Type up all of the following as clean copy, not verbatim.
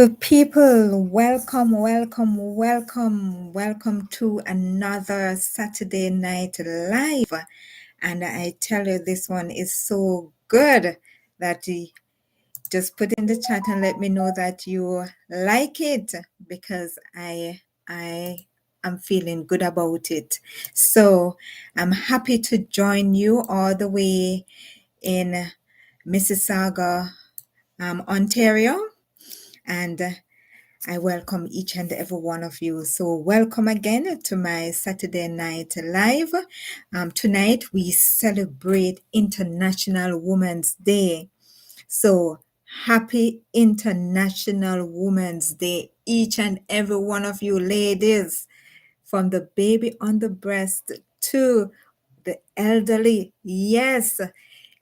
People, welcome to another Saturday Night Live. And I tell you, this one is so good that you just put in the chat and let me know that you like it because I am feeling good about it. So I'm happy to join you all the way in Mississauga, Ontario, and I welcome each and every one of you. So, welcome again to my Saturday Night Live. Tonight, we celebrate International Women's Day. So, happy International Women's Day, each and every one of you ladies, from the baby on the breast to the elderly. Yes,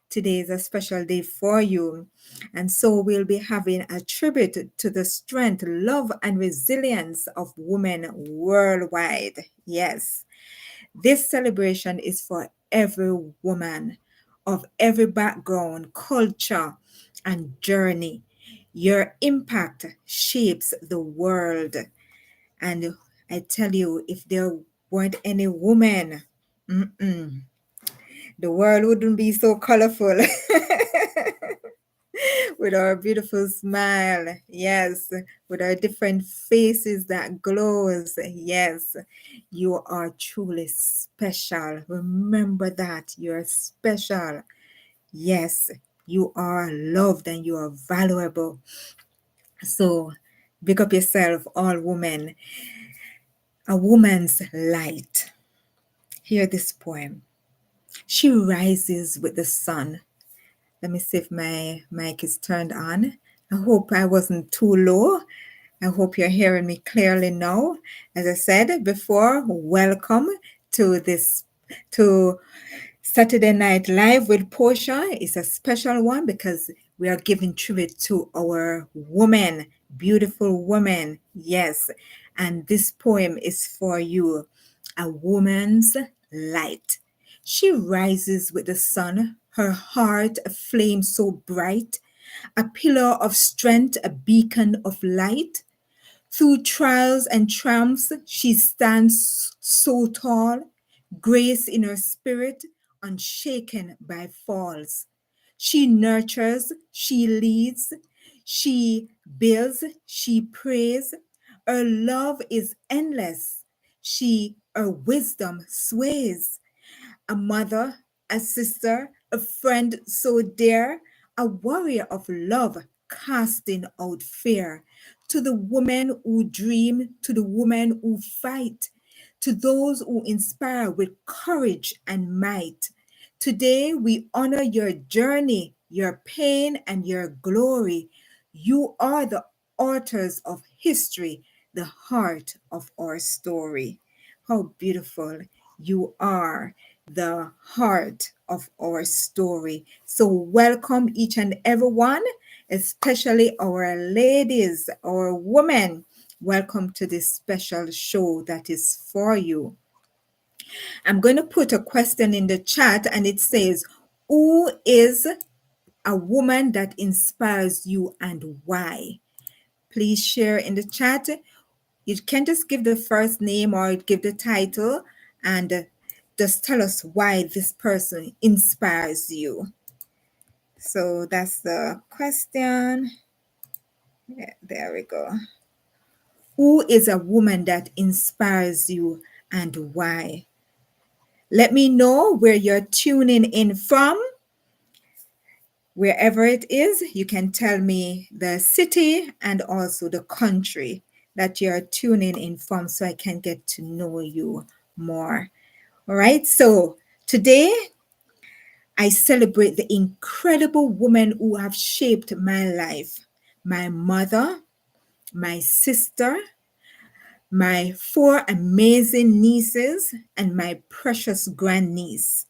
today is a special day for you. And so we'll be having a tribute to the strength, love, and resilience of women worldwide. Yes, this celebration is for every woman of every background, culture, and journey. Your impact shapes the world. And I tell you, if there weren't any women, the world wouldn't be so colorful. With our beautiful smile, yes, with our different faces that glows, yes, you are truly special. Remember that you're special. Yes, you are loved and you are valuable. So big up yourself, all women. A woman's light. Hear this poem. She rises with the sun. Let me see if my mic is turned on. I hope I wasn't too low. I hope you're hearing me clearly now. As I said before, welcome to to Saturday Night Live with Posha. It's a special one because we are giving tribute to our woman, beautiful woman. Yes. And this poem is for you. A woman's light. She rises with the sun, her heart a flame so bright, a pillar of strength, a beacon of light. Through trials and triumphs, she stands so tall, grace in her spirit, unshaken by falls. She nurtures, she leads, she builds, she prays. Her love is endless. Her wisdom sways, a mother, a sister, a friend so dear, a warrior of love, casting out fear. To the women who dream, to the women who fight, to those who inspire with courage and might. Today we honor your journey, your pain, and your glory. You are the authors of history, the heart of our story. How beautiful you are, the heart of our story. So, welcome each and everyone, especially our ladies, our women. Welcome to this special show that is for you. I'm going to put a question in the chat and it says, who is a woman that inspires you and why? Please share in the chat. You can just give the first name or give the title and just tell us why this person inspires you. So that's the question. Yeah, there we go. Who is a woman that inspires you and why? Let me know where you're tuning in from. Wherever it is, you can tell me the city and also the country that you're tuning in from so I can get to know you more. All right, so today I celebrate the incredible women who have shaped my life. My mother, my sister, my four amazing nieces, and my precious grandniece.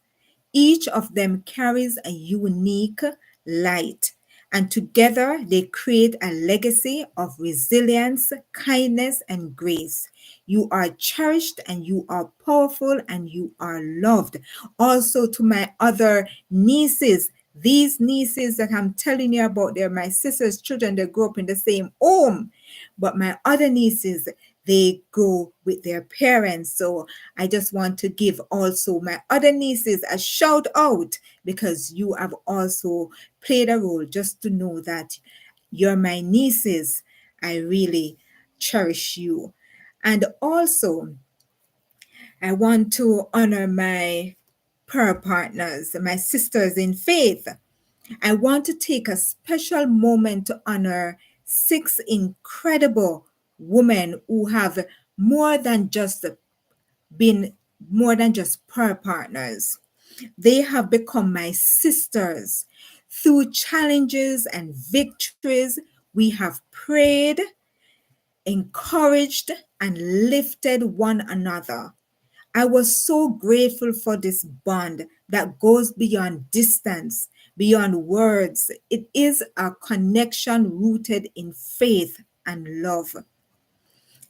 Each of them carries a unique light, and together they create a legacy of resilience, kindness, and grace. You are cherished and you are powerful and you are loved. Also, to my other nieces, These nieces that I'm telling you about, they're my sister's children. They grew up in the same home. But my other nieces, they go with their parents. So I just want to give also my other nieces a shout out, because you have also played a role. Just to know that you're my nieces, I really cherish you. And also, I want to honor my prayer partners, my sisters in faith. I want to take a special moment to honor 6 incredible women who have more than just been more than just prayer partners. They have become my sisters. Through challenges and victories, we have prayed, encouraged, and lifted one another. I was so grateful for this bond that goes beyond distance, beyond words. It is a connection rooted in faith and love.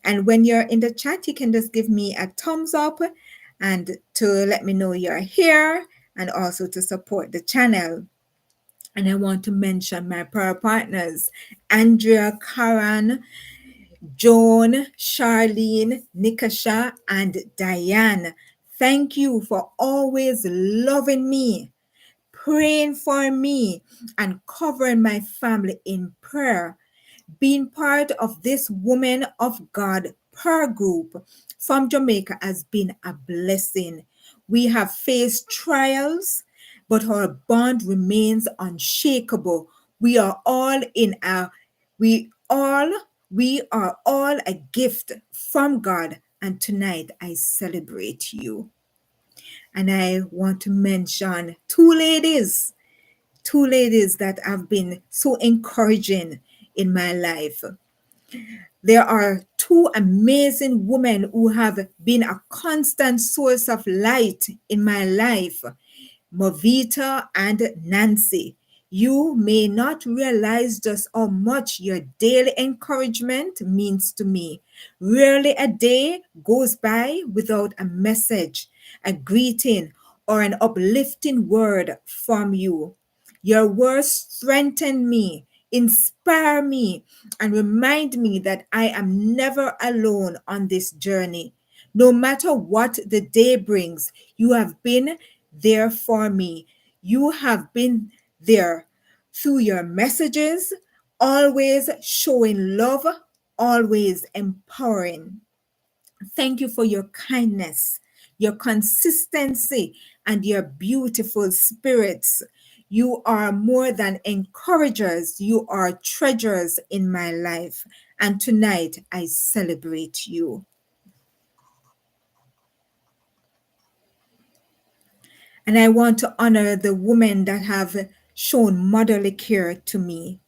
And when you're in the chat, you can just give me a thumbs up and to let me know you're here, and also to support the channel. And I want to mention my prayer partners, Andrea, Karan, Joan, Charlene, Nikasha, and Diane. Thank you for always loving me, praying for me, and covering my family in prayer. Being part of this Woman of God prayer group from Jamaica has been a blessing. We have faced trials, but our bond remains unshakable. We are all in a we all we are all a gift from God, and tonight I celebrate you. And I want to mention two ladies that have been so encouraging in my life. There are two amazing women who have been a constant source of light in my life, Movita and Nancy. You may not realize just how much your daily encouragement means to me. Rarely a day goes by without a message, a greeting, or an uplifting word from you. Your words strengthen me, inspire me, and remind me that I am never alone on this journey. No matter what the day brings, you have been there for me. You have been there through your messages, always showing love, always empowering. Thank you for your kindness, your consistency, and your beautiful spirits. You are more than encouragers, you are treasures in my life. And tonight I celebrate you. And I want to honor the women that have shown motherly care to me.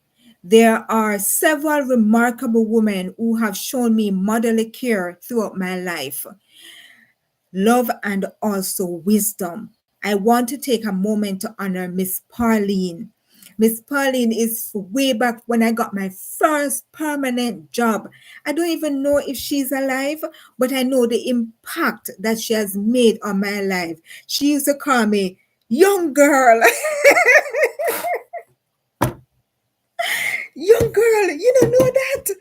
There are several remarkable women who have shown me motherly care throughout my life, love, and also wisdom. I want to take a moment to honor Miss Pauline. Miss Pauline is way back when I got my first permanent job. I don't even know if she's alive, but I know the impact that she has made on my life. She used to call me young girl. Young girl, you don't know that?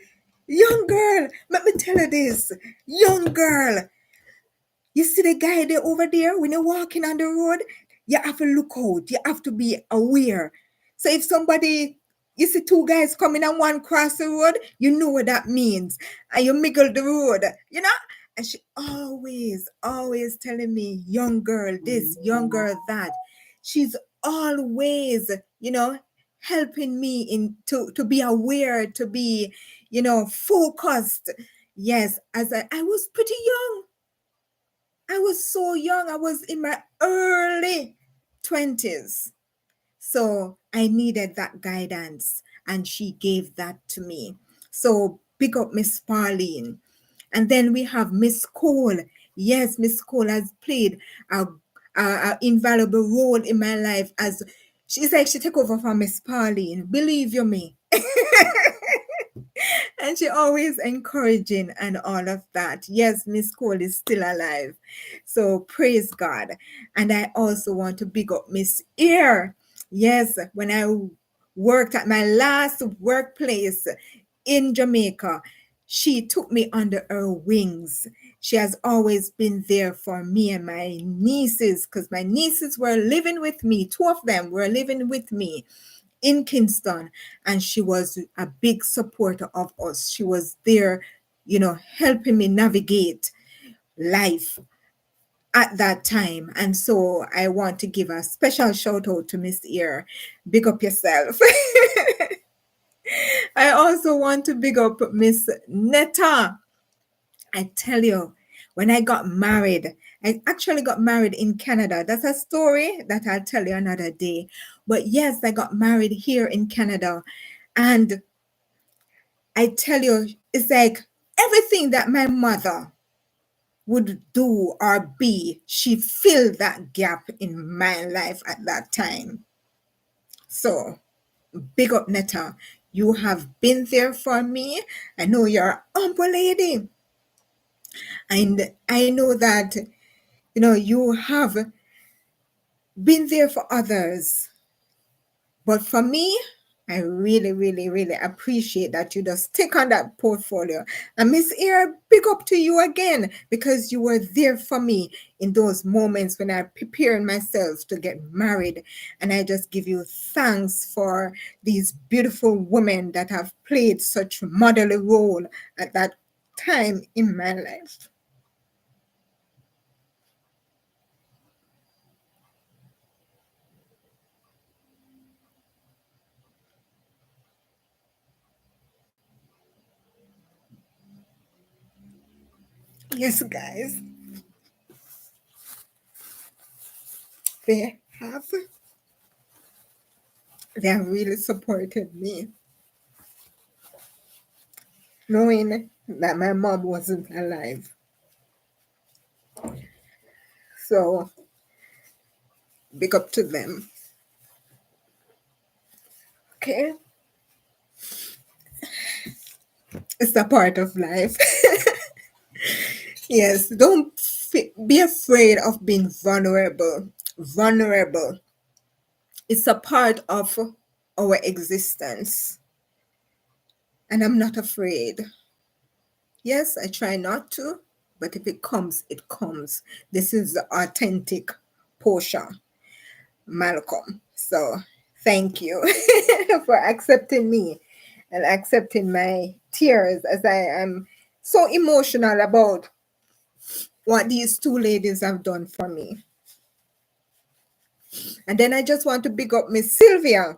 Young girl, let me tell you this. Young girl, you see the guy there over there when you're walking on the road? You have to look out. You have to be aware. So if somebody, you see two guys coming and one cross the road, you know what that means. And you miggle the road, you know? And she always telling me, young girl this, young girl that. She's always, helping me to be aware, to be, focused. Yes, as I was pretty young. I was so young. I was in my early 20s. So I needed that guidance, and she gave that to me. So big up Miss Pauline. And then we have Miss Cole. Yes, Miss Cole has played a invaluable role in my life, as she's like she took over from Miss Pauline. Believe you me. And she always encouraging and all of that. Yes, Miss Cole is still alive. So praise God. And I also want to big up Miss Ear. Yes, when I worked at my last workplace in Jamaica, she took me under her wings. She has always been there for me and my nieces because my nieces were living with me. Two of them were living with me in Kingston, and she was a big supporter of us. She was there, helping me navigate life at that time. And so I want to give a special shout out to Miss Ear. Big up yourself. I also want to big up Miss Netta. I tell you, when I got married, I actually got married in Canada. That's a story that I'll tell you another day. But yes, I got married here in Canada. And I tell you, it's like everything that my mother would do or be, she filled that gap in my life at that time. So, big up, Netta. You have been there for me. I know you're an humble lady. And I know that, you have been there for others. But for me, I really, really, really appreciate that you just stick on that portfolio. And Miss Ear, big up to you again because you were there for me in those moments when I preparing myself to get married. And I just give you thanks for these beautiful women that have played such motherly role at that time in my life. Yes, guys, they have they have really supported me, knowing that my mom wasn't alive. So big up to them. Okay, it's a part of life. Yes, don't be afraid of being vulnerable. Vulnerable. It's a part of our existence, and I'm not afraid. Yes, I try not to, but if it comes, it comes. This is the authentic Posha Malcolm. So thank you for accepting me and accepting my tears as I am so emotional about what these two ladies have done for me. And then I just want to big up Miss Sylvia.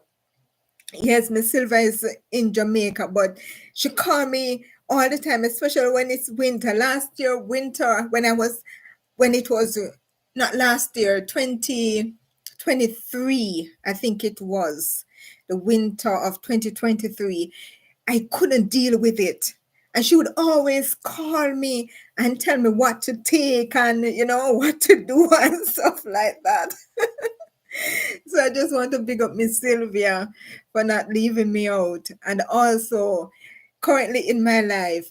Yes, Miss Sylvia is in Jamaica, but she called me all the time, especially when it's winter. Last year, winter, when it was not last year, 2023, I think it was the winter of 2023. I couldn't deal with it. And she would always call me and tell me what to take and, what to do and stuff like that. So I just want to big up Miss Sylvia for not leaving me out. And also, currently in my life,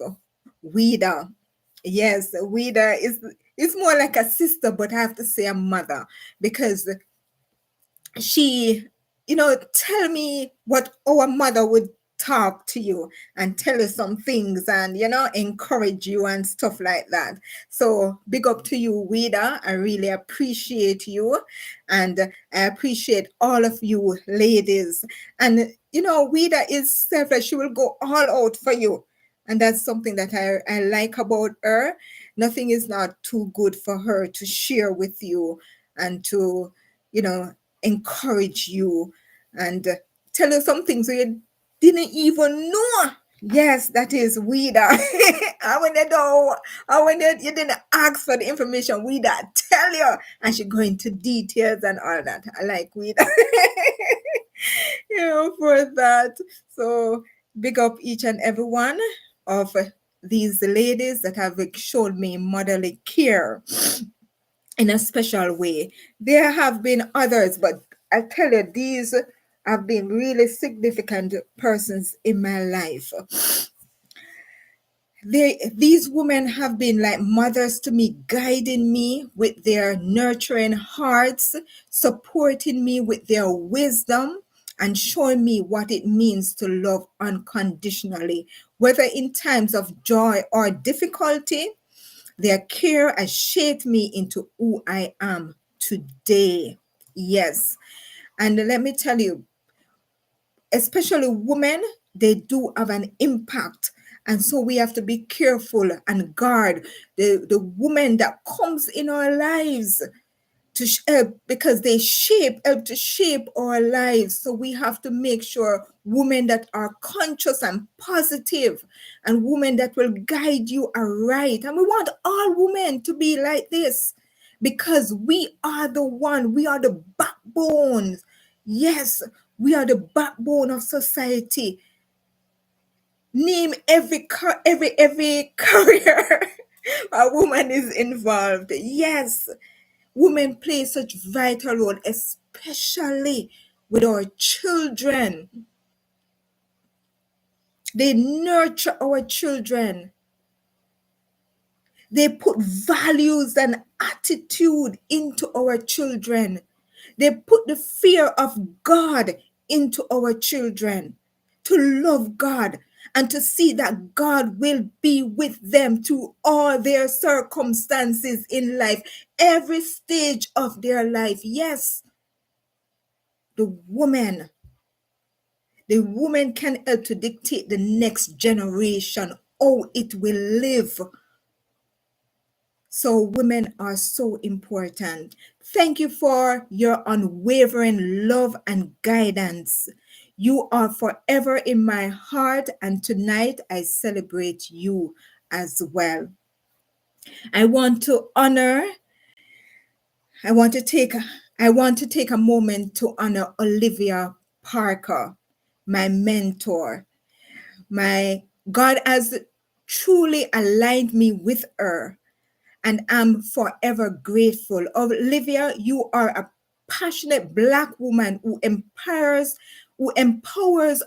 Wida. Yes, Wida is more like a sister, but I have to say a mother because she, tell me what our mother would talk to you and tell you some things and, encourage you and stuff like that. So big up to you, Wida. I really appreciate you. And I appreciate all of you ladies. And, Wida is selfless. She will go all out for you. And that's something that I like about her. Nothing is not too good for her to share with you and to, you know, encourage you and tell you some things you didn't even know. Yes, that is Weeda. And when they don't, and when you didn't ask for the information, Weeda tell you, and she go into details and all that. I like Weeda, for that. So big up each and every one of these ladies that have showed me motherly care in a special way. There have been others, but I tell you, these have been really significant persons in my life. These women have been like mothers to me, guiding me with their nurturing hearts, supporting me with their wisdom, and showing me what it means to love unconditionally, whether in times of joy or difficulty. Their care has shaped me into who I am today. Yes. And let me tell you, especially women, they do have an impact. And so we have to be careful and guard the woman that comes in our lives to help, because they help to shape our lives. So we have to make sure women that are conscious and positive, and women that will guide you aright. And we want all women to be like this, because we are we are the backbone. Yes, we are the backbone of society. Name every career a woman is involved. Yes, women play such vital role, especially with our children. They nurture our children. They put values and attitude into our children. They put the fear of God into our children, to love God and to see that God will be with them through all their circumstances in life, every stage of their life. Yes, the woman the woman can help to dictate the next generation how it will live. So women are so important. Thank you for your unwavering love and guidance. You are forever in my heart, and tonight I celebrate you as well. I want to honor, I want to take I want to take a moment to honor Olivia Parker, my mentor. My God has truly aligned me with her, and I'm forever grateful. Olivia, you are a passionate Black woman who empowers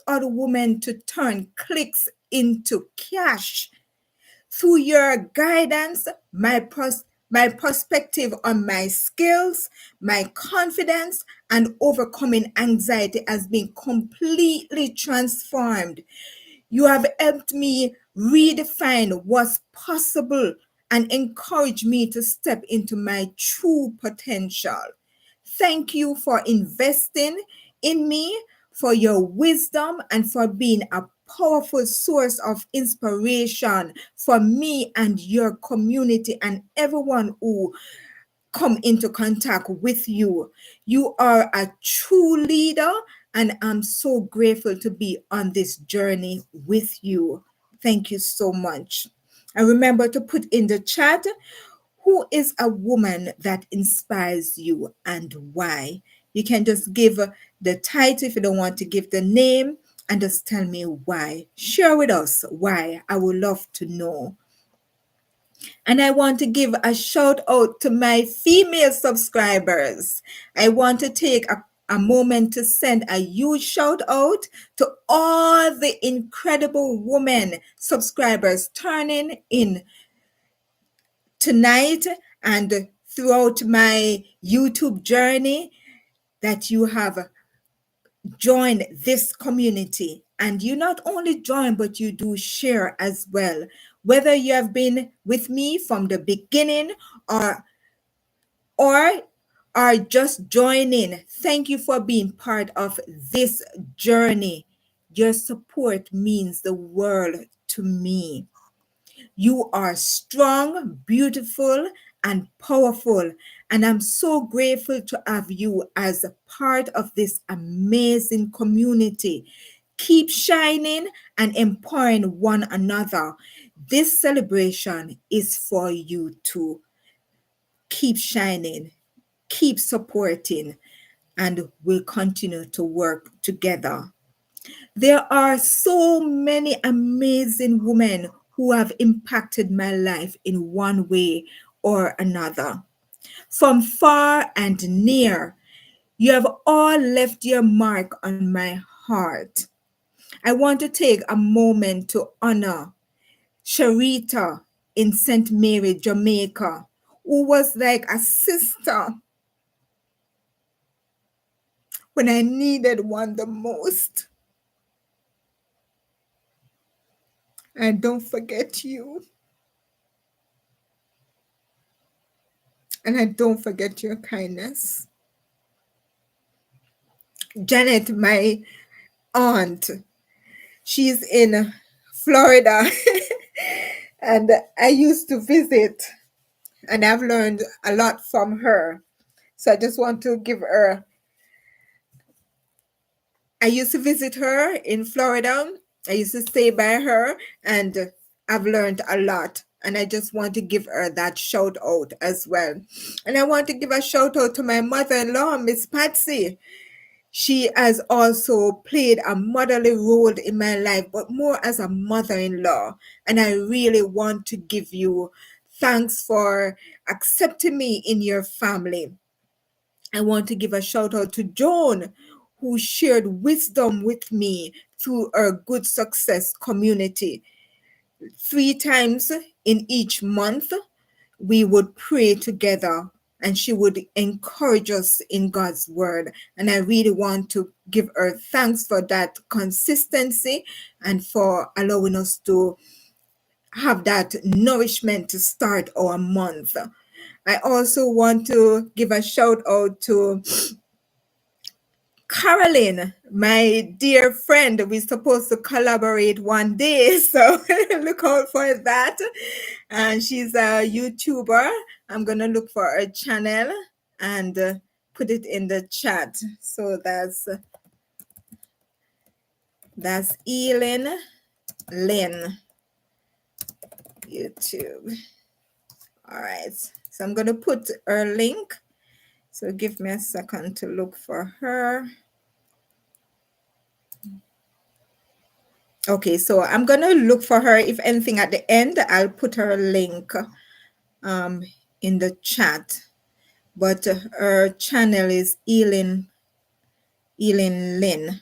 other women to turn clicks into cash. Through your guidance, my perspective on my skills, my confidence, and overcoming anxiety has been completely transformed. You have helped me redefine what's possible and encourage me to step into my true potential. Thank you for investing in me, for your wisdom, and for being a powerful source of inspiration for me and your community and everyone who come into contact with you. You are a true leader, and I'm so grateful to be on this journey with you. Thank you so much. And remember to put in the chat, who is a woman that inspires you and why? You can just give the title if you don't want to give the name, and just tell me why. Share with us why. I would love to know. And I want to give a shout out to my female subscribers. I want to take a moment to send a huge shout out to all the incredible women subscribers turning in tonight and throughout my YouTube journey, that you have joined this community. And you not only join, but you do share as well. Whether you have been with me from the beginning or or are just joining, thank you for being part of this journey. Your support means the world to me. You are strong, beautiful, and powerful. And I'm so grateful to have you as a part of this amazing community. Keep shining and empowering one another. This celebration is for you too. Keep shining, keep supporting, and we'll continue to work together. There are so many amazing women who have impacted my life in one way or another. From far and near, you have all left your mark on my heart. I want to take a moment to honor Sharita in St. Mary, Jamaica, who was like a sister when I needed one the most. And don't forget you. And I don't forget your kindness. Janet, my aunt, she's in Florida. And I used to visit, and I've learned a lot from her. So I just want to give her, I used to visit her in Florida. I used to stay by her, and I've learned a lot. And I just want to give her that shout out as well. And I want to give a shout out to my mother in law, Miss Patsy. She has also played a motherly role in my life, but more as a mother in law. And I really want to give you thanks for accepting me in your family. I want to give a shout out to Joan, who shared wisdom with me through our Good Success community. 3 times in each month, we would pray together, and she would encourage us in God's word. And I really want to give her thanks for that consistency and for allowing us to have that nourishment to start our month. I also want to give a shout out to Carolyn, my dear friend. We're supposed to collaborate one day, so look out for that. And she's a YouTuber. I'm gonna look for her channel and put it in the chat. So that's Elin Lynn YouTube. All right, so I'm gonna put her link. So give me a second to look for her. Okay, so I'm gonna look for her. If anything at the end, I'll put her link in the chat. But her channel is Elin Lynn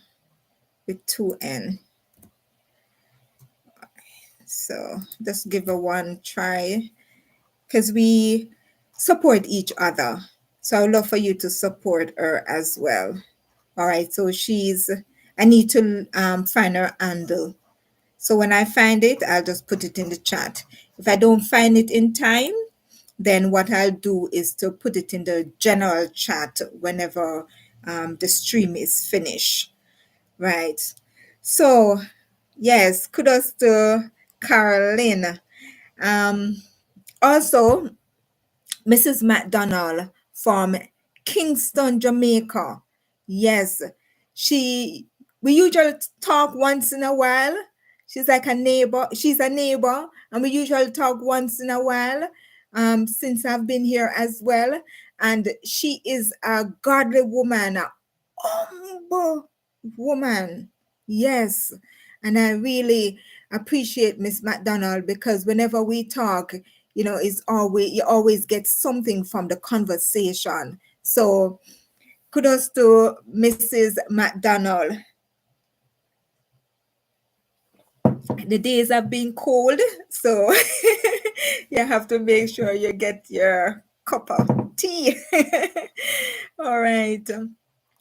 with 2 N. So just give her one try, because we support each other. So I would love for you to support her as well. All right, so I need to find her handle. So when I find it, I'll just put it in the chat. If I don't find it in time, then what I'll do is to put it in the general chat whenever the stream is finished. Right. So, yes, kudos to Caroline. Also, Mrs. McDonald from Kingston, Jamaica. Yes, she we usually talk once in a while. She's like a neighbor. She's a neighbor, and we usually talk once in a while. Since I've been here as well, and she is a godly woman, a humble woman. Yes, and I really appreciate Miss McDonald, because whenever we talk, you always get something from the conversation. So kudos to Mrs. McDonald. The days have been cold, so you have to make sure you get your cup of tea. All right.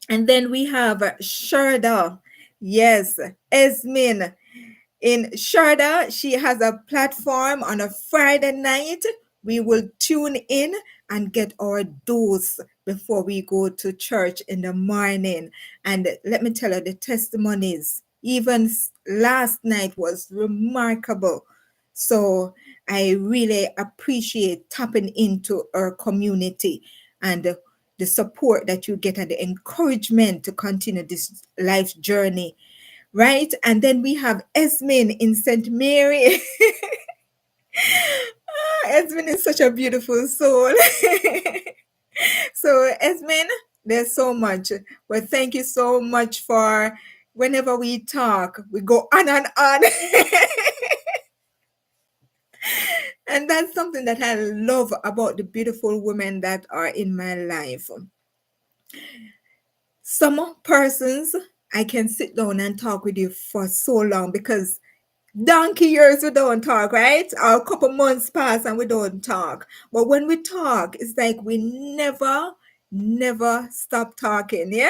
And then we have Sharda. Yes, Esmin. In Sharda, she has a platform on a Friday night. We will tune in and get our dose before we go to church in the morning. And let me tell you, the testimonies, even last night, was remarkable. So I really appreciate tapping into our community and the support that you get and the encouragement to continue this life journey. Right? And then we have Esmin in St. Mary. Esmin is such a beautiful soul. So, Esmin, there's so much. Well, thank you so much for whenever we talk, we go on and on. And that's something that I love about the beautiful women that are in my life. Some persons, I can sit down and talk with you for so long, because donkey years we don't talk, right? Or a couple months pass and we don't talk. But when we talk, it's like we never stop talking, yeah?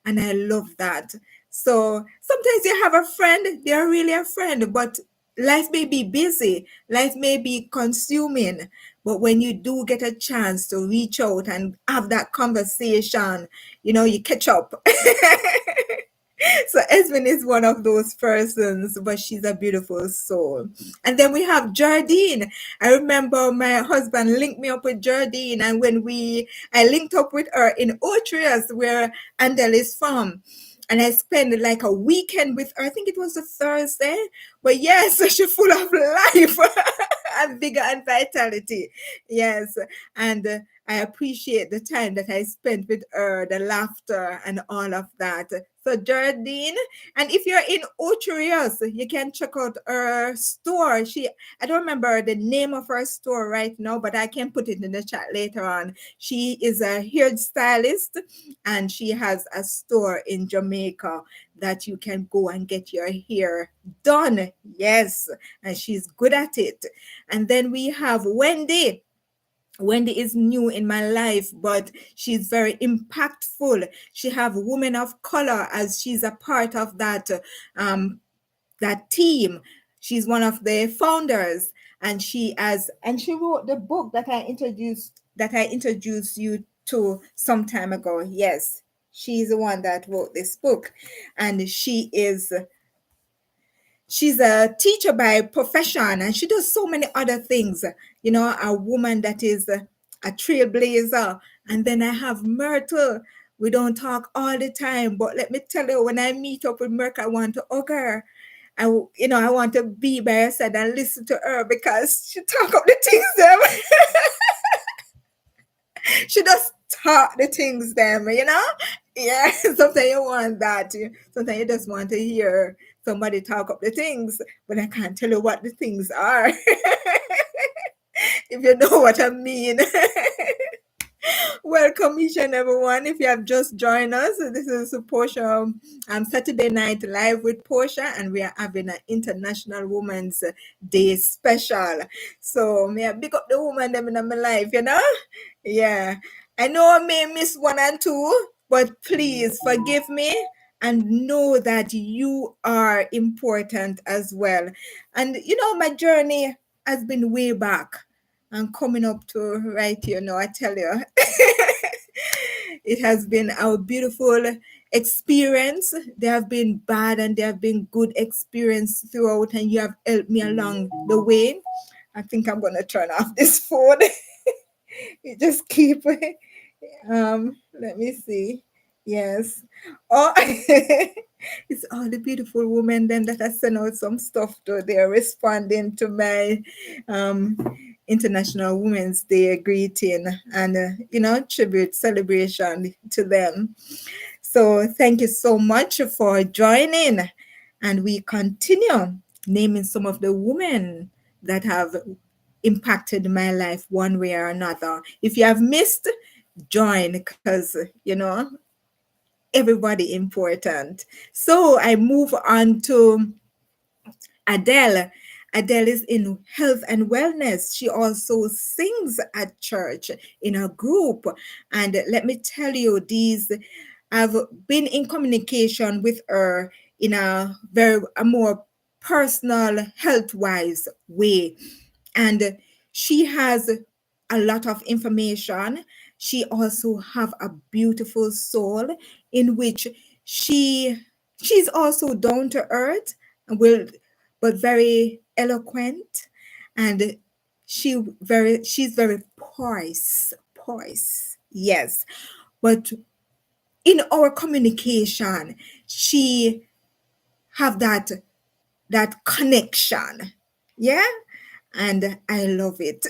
And I love that. So sometimes you have a friend, they're really a friend, but life may be busy, life may be consuming. But when you do get a chance to reach out and have that conversation, you catch up. So Esmond is one of those persons, but she's a beautiful soul. And then we have Jardine. I remember my husband linked me up with Jardine, and I linked up with her in Otrias, where Andel is from. And I spent like a weekend with her. I think it was a Thursday. But yes, she's full of life and vigor and vitality. Yes. And I appreciate the time that I spent with her, the laughter and all of that. So Jardine, and if you're in Ocherios, you can check out her store. I don't remember the name of her store right now, but I can put it in the chat later on. She is a hairstylist and she has a store in Jamaica that you can go and get your hair done. Yes, and she's good at it. And then we have Wendy. Wendy is new in my life, but she's very impactful. She have women of color as she's a part of that team. She's one of the founders, and she wrote the book that I introduced you to some time ago. Yes, she's the one that wrote this book, and she's a teacher by profession, and she does so many other things. A woman that is a trailblazer. And then I have Myrtle. We don't talk all the time, but let me tell you, when I meet up with Myrtle, I want to hug her. I want to be by her side and listen to her because she talk up the things them. She just talk the things them. Yeah, sometimes you want that. Sometimes you just want to hear somebody talk up the things, but I can't tell you what the things are. If you know what I mean. Welcome each and everyone. If you have just joined us, this is Posha Saturday Night Live with Posha, and we are having an International Women's Day special. So may I pick up the woman them in my life. Yeah. I know I may miss one and two, but please forgive me and know that you are important as well. And my journey has been way back and coming up to right here now, I tell you. It has been our beautiful experience. There have been bad and there have been good experience throughout, and you have helped me along the way. I think I'm gonna turn off this phone. You just keep let me see. Yes. Oh, it's all the beautiful women then that I sent out some stuff to. They're responding to my um International Women's Day greeting and tribute celebration to them. So thank you so much for joining, and we continue naming some of the women that have impacted my life one way or another. If you have missed, join because everybody important. So I move on to Adele. Adele is in health and wellness. She also sings at church in a group. And let me tell you, I've been in communication with her in a more personal, health-wise way. And she has a lot of information. She also have a beautiful soul in which she's also down to earth and will but very eloquent, and she's very poised, yes. But in our communication, she have that connection, yeah, and I love it.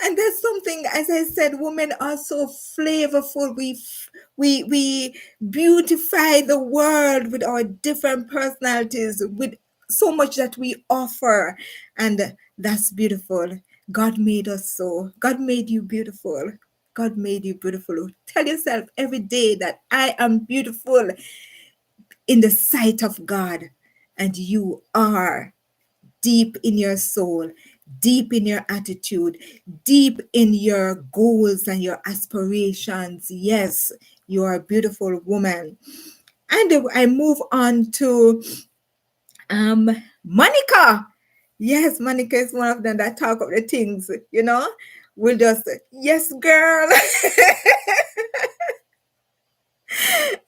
And there's something, as I said, women are so flavorful. We beautify the world with our different personalities, with so much that we offer, and that's beautiful. God made us so. God made you beautiful. God made you beautiful. Tell yourself every day that I am beautiful in the sight of God. and you are deep in your soul, deep in your attitude, deep in your goals and your aspirations. Yes, you are a beautiful woman. And I move on to um Monica. Yes, Monica is one of them that talk of the things, We'll just, yes, girl.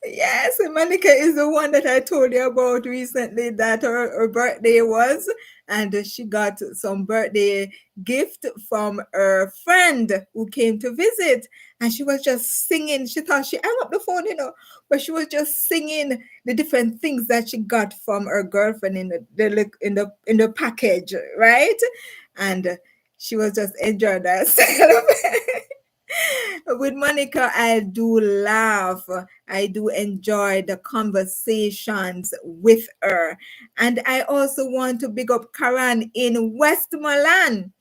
Yes, Monica is the one that I told you about recently that her birthday was, and she got some birthday gift from her friend who came to visit, and she was just singing. She thought she hung up the phone, but she was just singing the different things that she got from her girlfriend in the package, right? And she was just enjoying herself. With Monica, I do laugh. I do enjoy the conversations with her. And I also want to big up Karen in Westmoreland.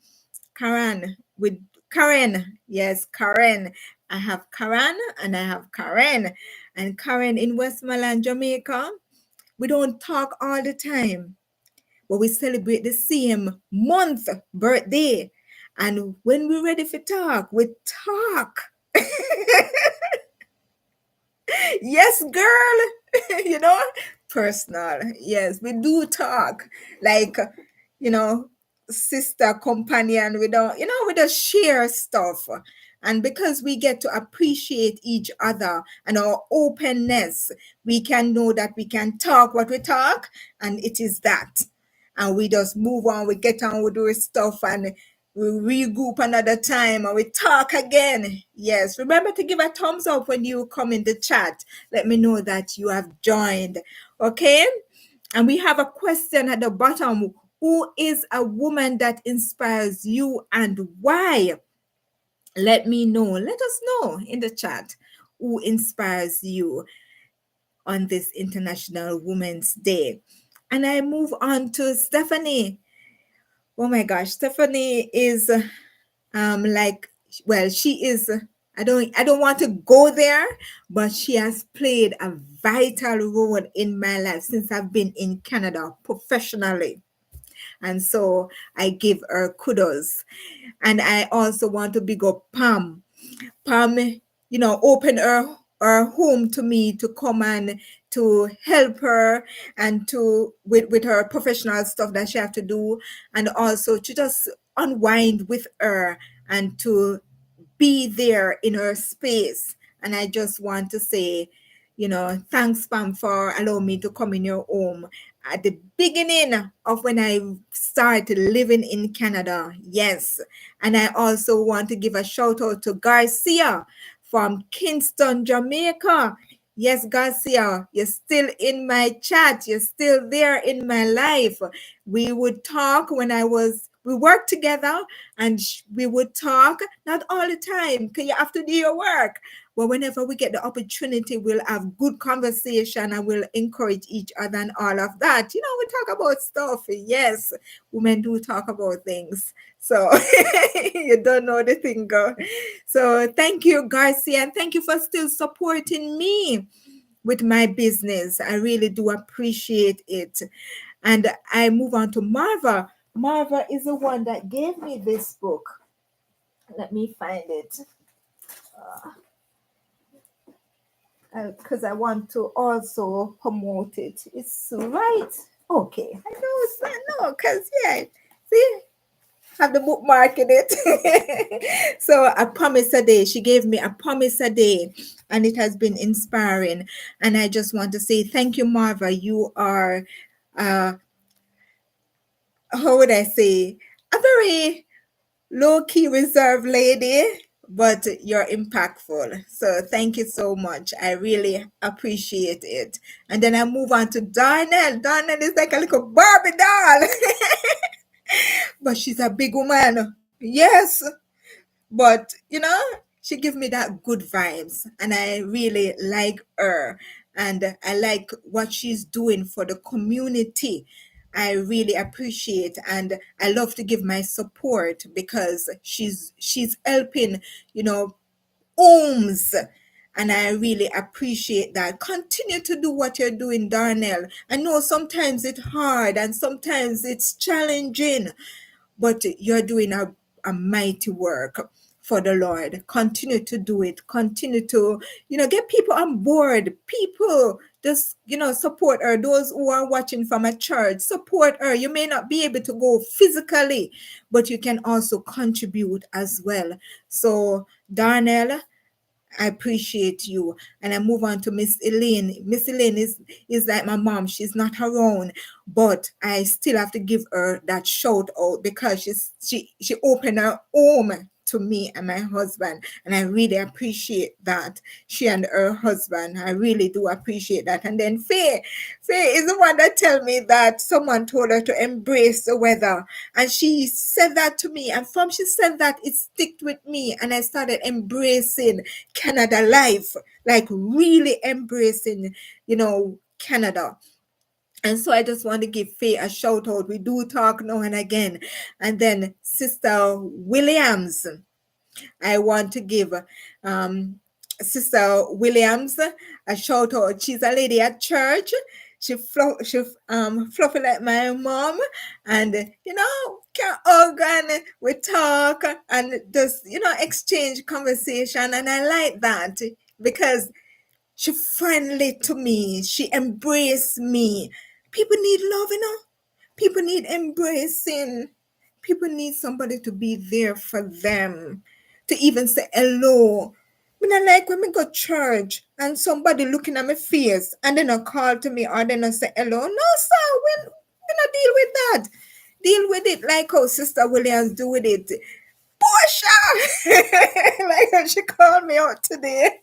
Karen, with Karen. Yes, Karen. I have Karen and I have Karen. And Karen in Westmoreland, Jamaica, we don't talk all the time, but we celebrate the same month birthday. And when we're ready for talk, we talk. Yes, girl. you know, Personal. Yes, we do talk like, you know, sister, companion. We don't share stuff. And because we get to appreciate each other and our openness, we can know that we can talk what we talk, and it is that. And we just move on, we get on with our stuff, and we regroup another time and we talk again. Yes, remember to give a thumbs up when you come in the chat. Let me know that you have joined. Okay? And we have a question at the bottom. Who is a woman that inspires you and why? Let me know. Let us know in the chat who inspires you on this International Women's Day. And I move on to Stephanie. Oh my gosh, Stephanie is like, well, she is, I don't want to go there, but she has played a vital role in my life since I've been in Canada professionally. And so I give her kudos. And I also want to big up Pam. Pam, open her home to me to come and to help her and to with her professional stuff that she have to do, and also to just unwind with her and to be there in her space. And I just want to say, thanks, Pam, for allowing me to come in your home at the beginning of when I started living in Canada. Yes. And I also want to give a shout out to Garcia from Kingston, Jamaica. Yes, Garcia, you're still in my chat. You're still there in my life. We would talk we worked together, and we would talk, not all the time because you have to do your work, but whenever we get the opportunity, we'll have good conversation and we'll encourage each other and all of that. We talk about stuff. Yes, women do talk about things. So you don't know the thing, girl. So thank you, Garcia, and thank you for still supporting me with my business. I really do appreciate it. And I move on to Marva. Marva is the one that gave me this book. Let me find it. Because I want to also promote it. It's right. Okay. I know it's not, no, because, yeah, see, have the bookmark in it. So a promise a day. She gave me a promise a day, and it has been inspiring. And I just want to say thank you, Marva. You are, how would I say, a very low-key reserved lady, but you're impactful. So thank you so much. I really appreciate it. And then I move on to Darnell. Darnell is like a little Barbie doll. But she's a big woman. Yes. But she gives me that good vibes, and I really like her, and I like what she's doing for the community. I really appreciate, and I love to give my support because she's helping, homes And I really appreciate that. Continue to do what you're doing, Darnell. I know sometimes it's hard and sometimes it's challenging, but you're doing a mighty work for the Lord. Continue to do it. Continue to, get people on board. People just, support her. Those who are watching from a church, support her. You may not be able to go physically, but you can also contribute as well. So, Darnell, I appreciate you. And I move on to Miss Elaine. Miss Elaine is like my mom. She's not around, but I still have to give her that shout out because she opened her home to me and my husband. And I really appreciate that. She and her husband. I really do appreciate that. And then Faye is the one that tell me that someone told her to embrace the weather. And she said that to me. And from she said that, it sticked with me. And I started embracing Canada life, like really embracing, Canada. And so I just want to give Faye a shout out. We do talk now and again. And then Sister Williams, I want to give Sister Williams a shout out. She's a lady at church. She fluffy like my mom, and can hug and we talk and just exchange conversation, and I like that because she friendly to me. She embraced me. People need love, People need embracing. People need somebody to be there for them, to even say hello. I mean, I like when we go to church and somebody looking at my face and then not call to me or they not say hello. No, sir, we not deal with that. Deal with it like how Sister Williams do with it. Posha! Like how she called me out today.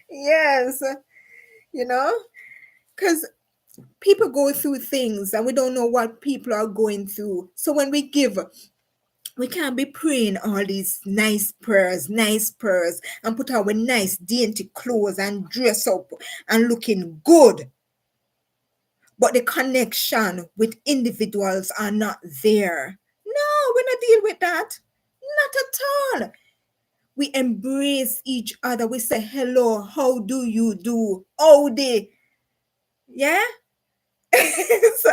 Yes, because people go through things and we don't know what people are going through. So when we give, we can't be praying all these nice prayers, and put our nice dainty clothes and dress up and looking good. But the connection with individuals are not there. No, we not deal with that. Not at all. We embrace each other. We say hello. How do you do? Howdy. Yeah. So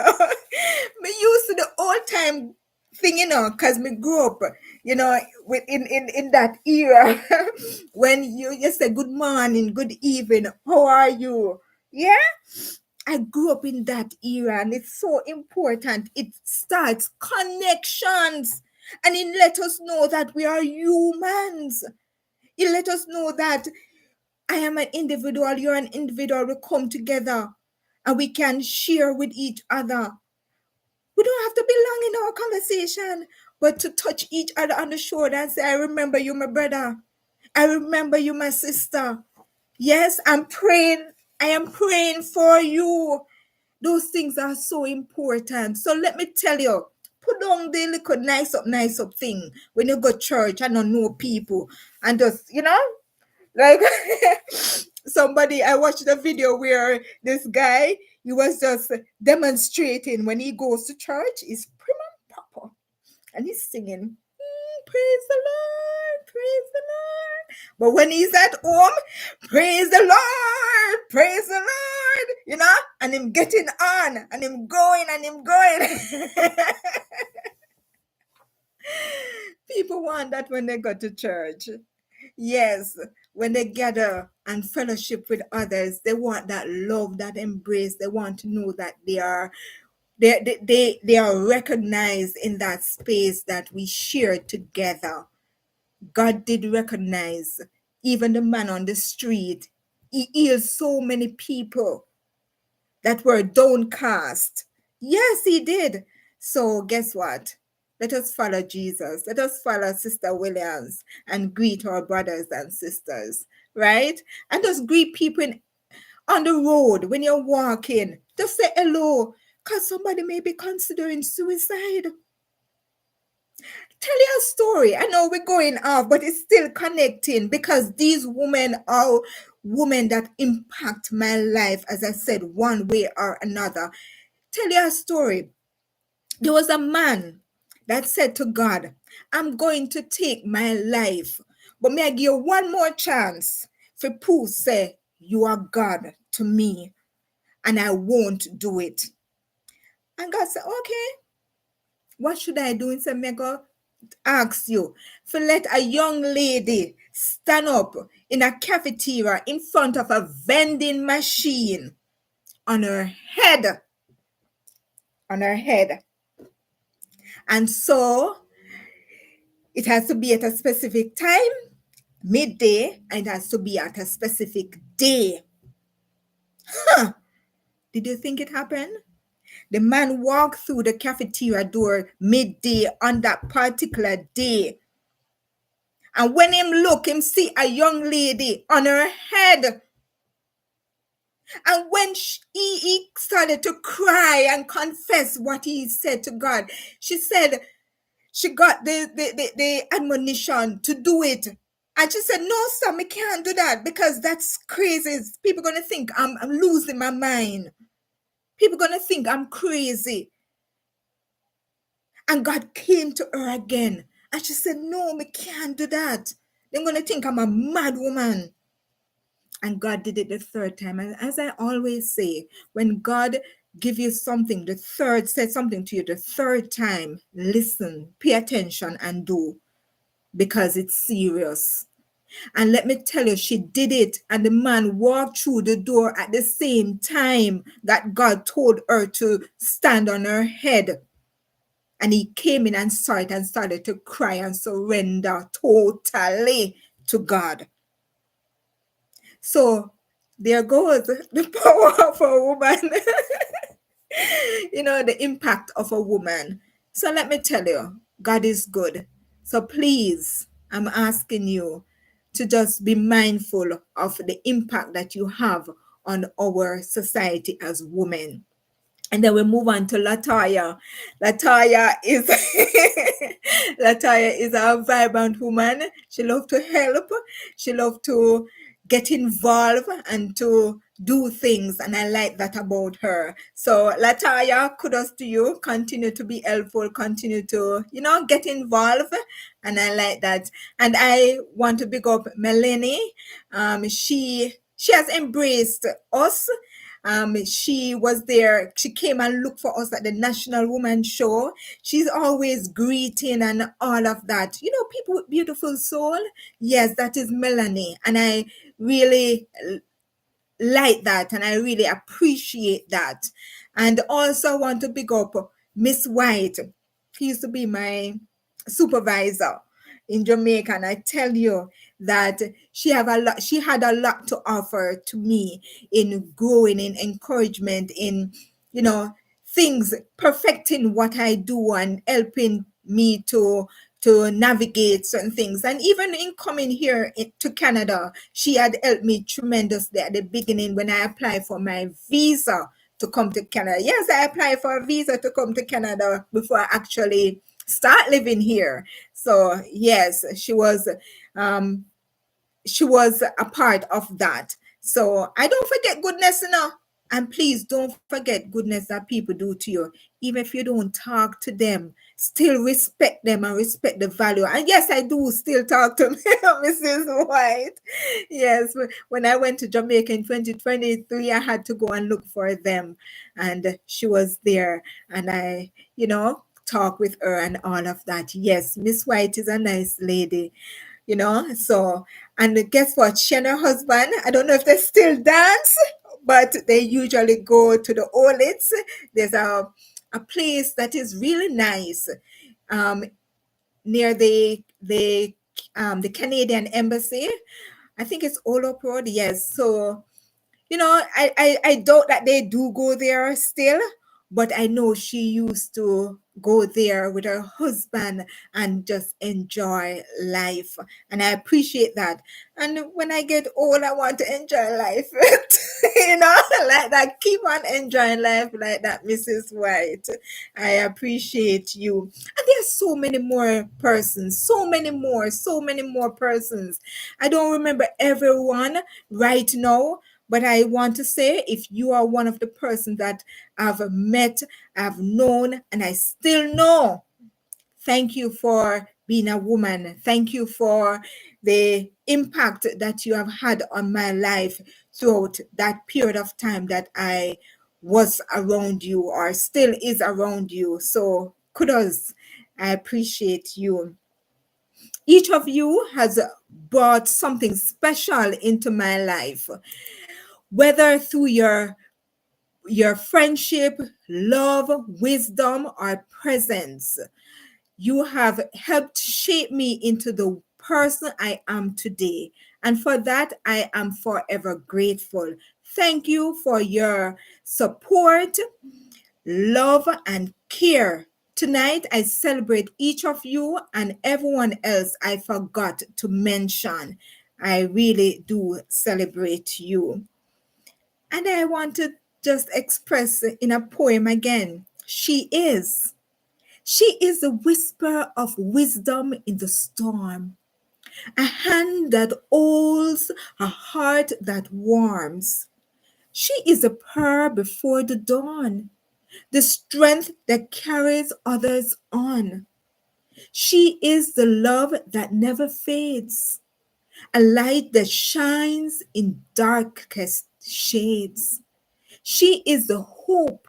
me used to the old time thing, because me grew up, with in that era when you say good morning, good evening, how are you? Yeah, I grew up in that era, and it's so important. It starts connections, and it let us know that we are humans. It let us know that I am an individual, you're an individual. We come together and we can share with each other. We don't have to be long in our conversation, but to touch each other on the shoulder and say, I remember you, my brother. I remember you, my sister. Yes, I'm praying. I am praying for you. Those things are so important. So let me tell you, put on the little nice up thing when you go to church and don't know people and just, like somebody, I watched a video where this guy, he was just demonstrating when he goes to church, he's prim and proper and he's singing, praise the Lord, praise the Lord. But when he's at home, praise the Lord, praise the Lord, and him getting on and him going and him going. People want that when they go to church. Yes, when they gather and fellowship with others, they want that love, that embrace. They want to know that they are recognized in that space that we share together. God did recognize even the man on the street. He healed so many people that were downcast. Yes, he did. So guess what? Let us follow Jesus. Let us follow Sister Williams and greet our brothers and sisters, right? And just greet people on the road when you're walking. Just say hello, because somebody may be considering suicide. Tell your story. I know we're going off, but it's still connecting because these women are women that impact my life, as I said, one way or another. Tell your story. There was a man that said to God, I'm going to take my life, but may I give you one more chance for Pooh say, you are God to me, and I won't do it. And God said, okay, what should I do? And said, me go ask you for let a young lady stand up in a cafeteria in front of a vending machine on her head, on her head. And so it has to be at a specific time, midday, and it has to be at a specific day. Huh. Did you think it happened? The man walked through the cafeteria door midday on that particular day. And when him look, him see a young lady on her head. And when he started to cry and confess what he said to God, she said she got the admonition to do it. And she said, no, Sam, I can't do that because that's crazy. People going to think I'm losing my mind. People going to think I'm crazy. And God came to her again. And she said, no, I can't do that. They're going to think I'm a mad woman. And God did it the third time. And as I always say, when God give you something, said something to you the third time, listen, pay attention and do, because it's serious. And let me tell you, she did it. And the man walked through the door at the same time that God told her to stand on her head. And he came in and saw it and started to cry and surrender totally to God. So there goes the power of a woman. The impact of a woman. So let me tell you, God is good. So please, I'm asking you to just be mindful of the impact that you have on our society as women. And then we move on to Latoya. Latoya is Latoya is a vibrant woman. She loves to help. She loves to get involved and to do things. And I like that about her. So Latoya, kudos to you. Continue to be helpful. Continue to, get involved. And I like that. And I want to big up Melanie. She has embraced us. She was there. She came and looked for us at the National Woman Show. She's always greeting and all of that. People with beautiful soul. Yes, that is Melanie. And I really like that. And I really appreciate that. And also want to big up Miss White. He used to be my supervisor in Jamaica, and I tell you that she had a lot to offer to me in growing, in encouragement, in things, perfecting what I do and helping me to navigate certain things. And even in coming here to Canada, she had helped me tremendously at the beginning when I applied for my visa to come to Canada. Yes, I applied for a visa to come to Canada before I actually start living here. So yes, she was a part of that. So I don't forget goodness, and please don't forget goodness that people do to you. Even if you don't talk to them, still respect them and respect the value. And yes, I do still talk to Mrs. White. Yes, when I went to Jamaica in 2023, I had to go and look for them, and she was there, and I, talk with her and all of that. Yes, Miss White is a nice lady. So, and guess what? She and her husband, I don't know if they still dance, but they usually go to the Olits. There's a place that is really nice near the Canadian Embassy. I think it's Olop Road. Yes. So, I doubt that they do go there still, but I know she used to go there with her husband and just enjoy life. And I appreciate that. And when I get old, I want to enjoy life. Like that. Keep on enjoying life like that, Mrs. White. I appreciate you. And there's so many more persons, so many more persons. I don't remember everyone right now, but I want to say, if you are one of the persons that I've met, I've known, and I still know, thank you for being a woman. Thank you for the impact that you have had on my life throughout that period of time that I was around you or still is around you. So kudos. I appreciate you. Each of you has brought something special into my life, whether through your friendship, love, wisdom, or presence. You have helped shape me into the person I am today. And for that, I am forever grateful. Thank you for your support, love, and care. Tonight, I celebrate each of you and everyone else I forgot to mention. I really do celebrate you. And I want to just express in a poem again. She is. She is the whisper of wisdom in the storm, a hand that holds, a heart that warms. She is a prayer before the dawn, the strength that carries others on. She is the love that never fades, a light that shines in darkest shades. She is the hope,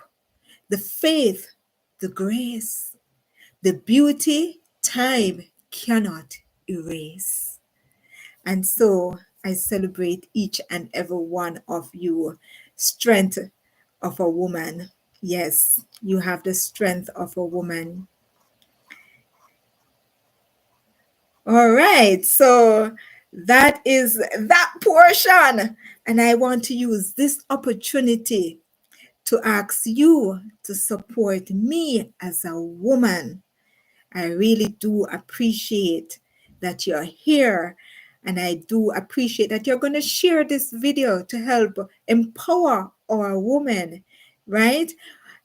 the faith, the grace, the beauty time cannot erase. And so I celebrate each and every one of you. Strength of a woman. Yes, you have the strength of a woman. All right, so that is that portion. And I want to use this opportunity to ask you to support me as a woman. I really do appreciate that you're here. And I do appreciate that you're going to share this video to help empower our women, right?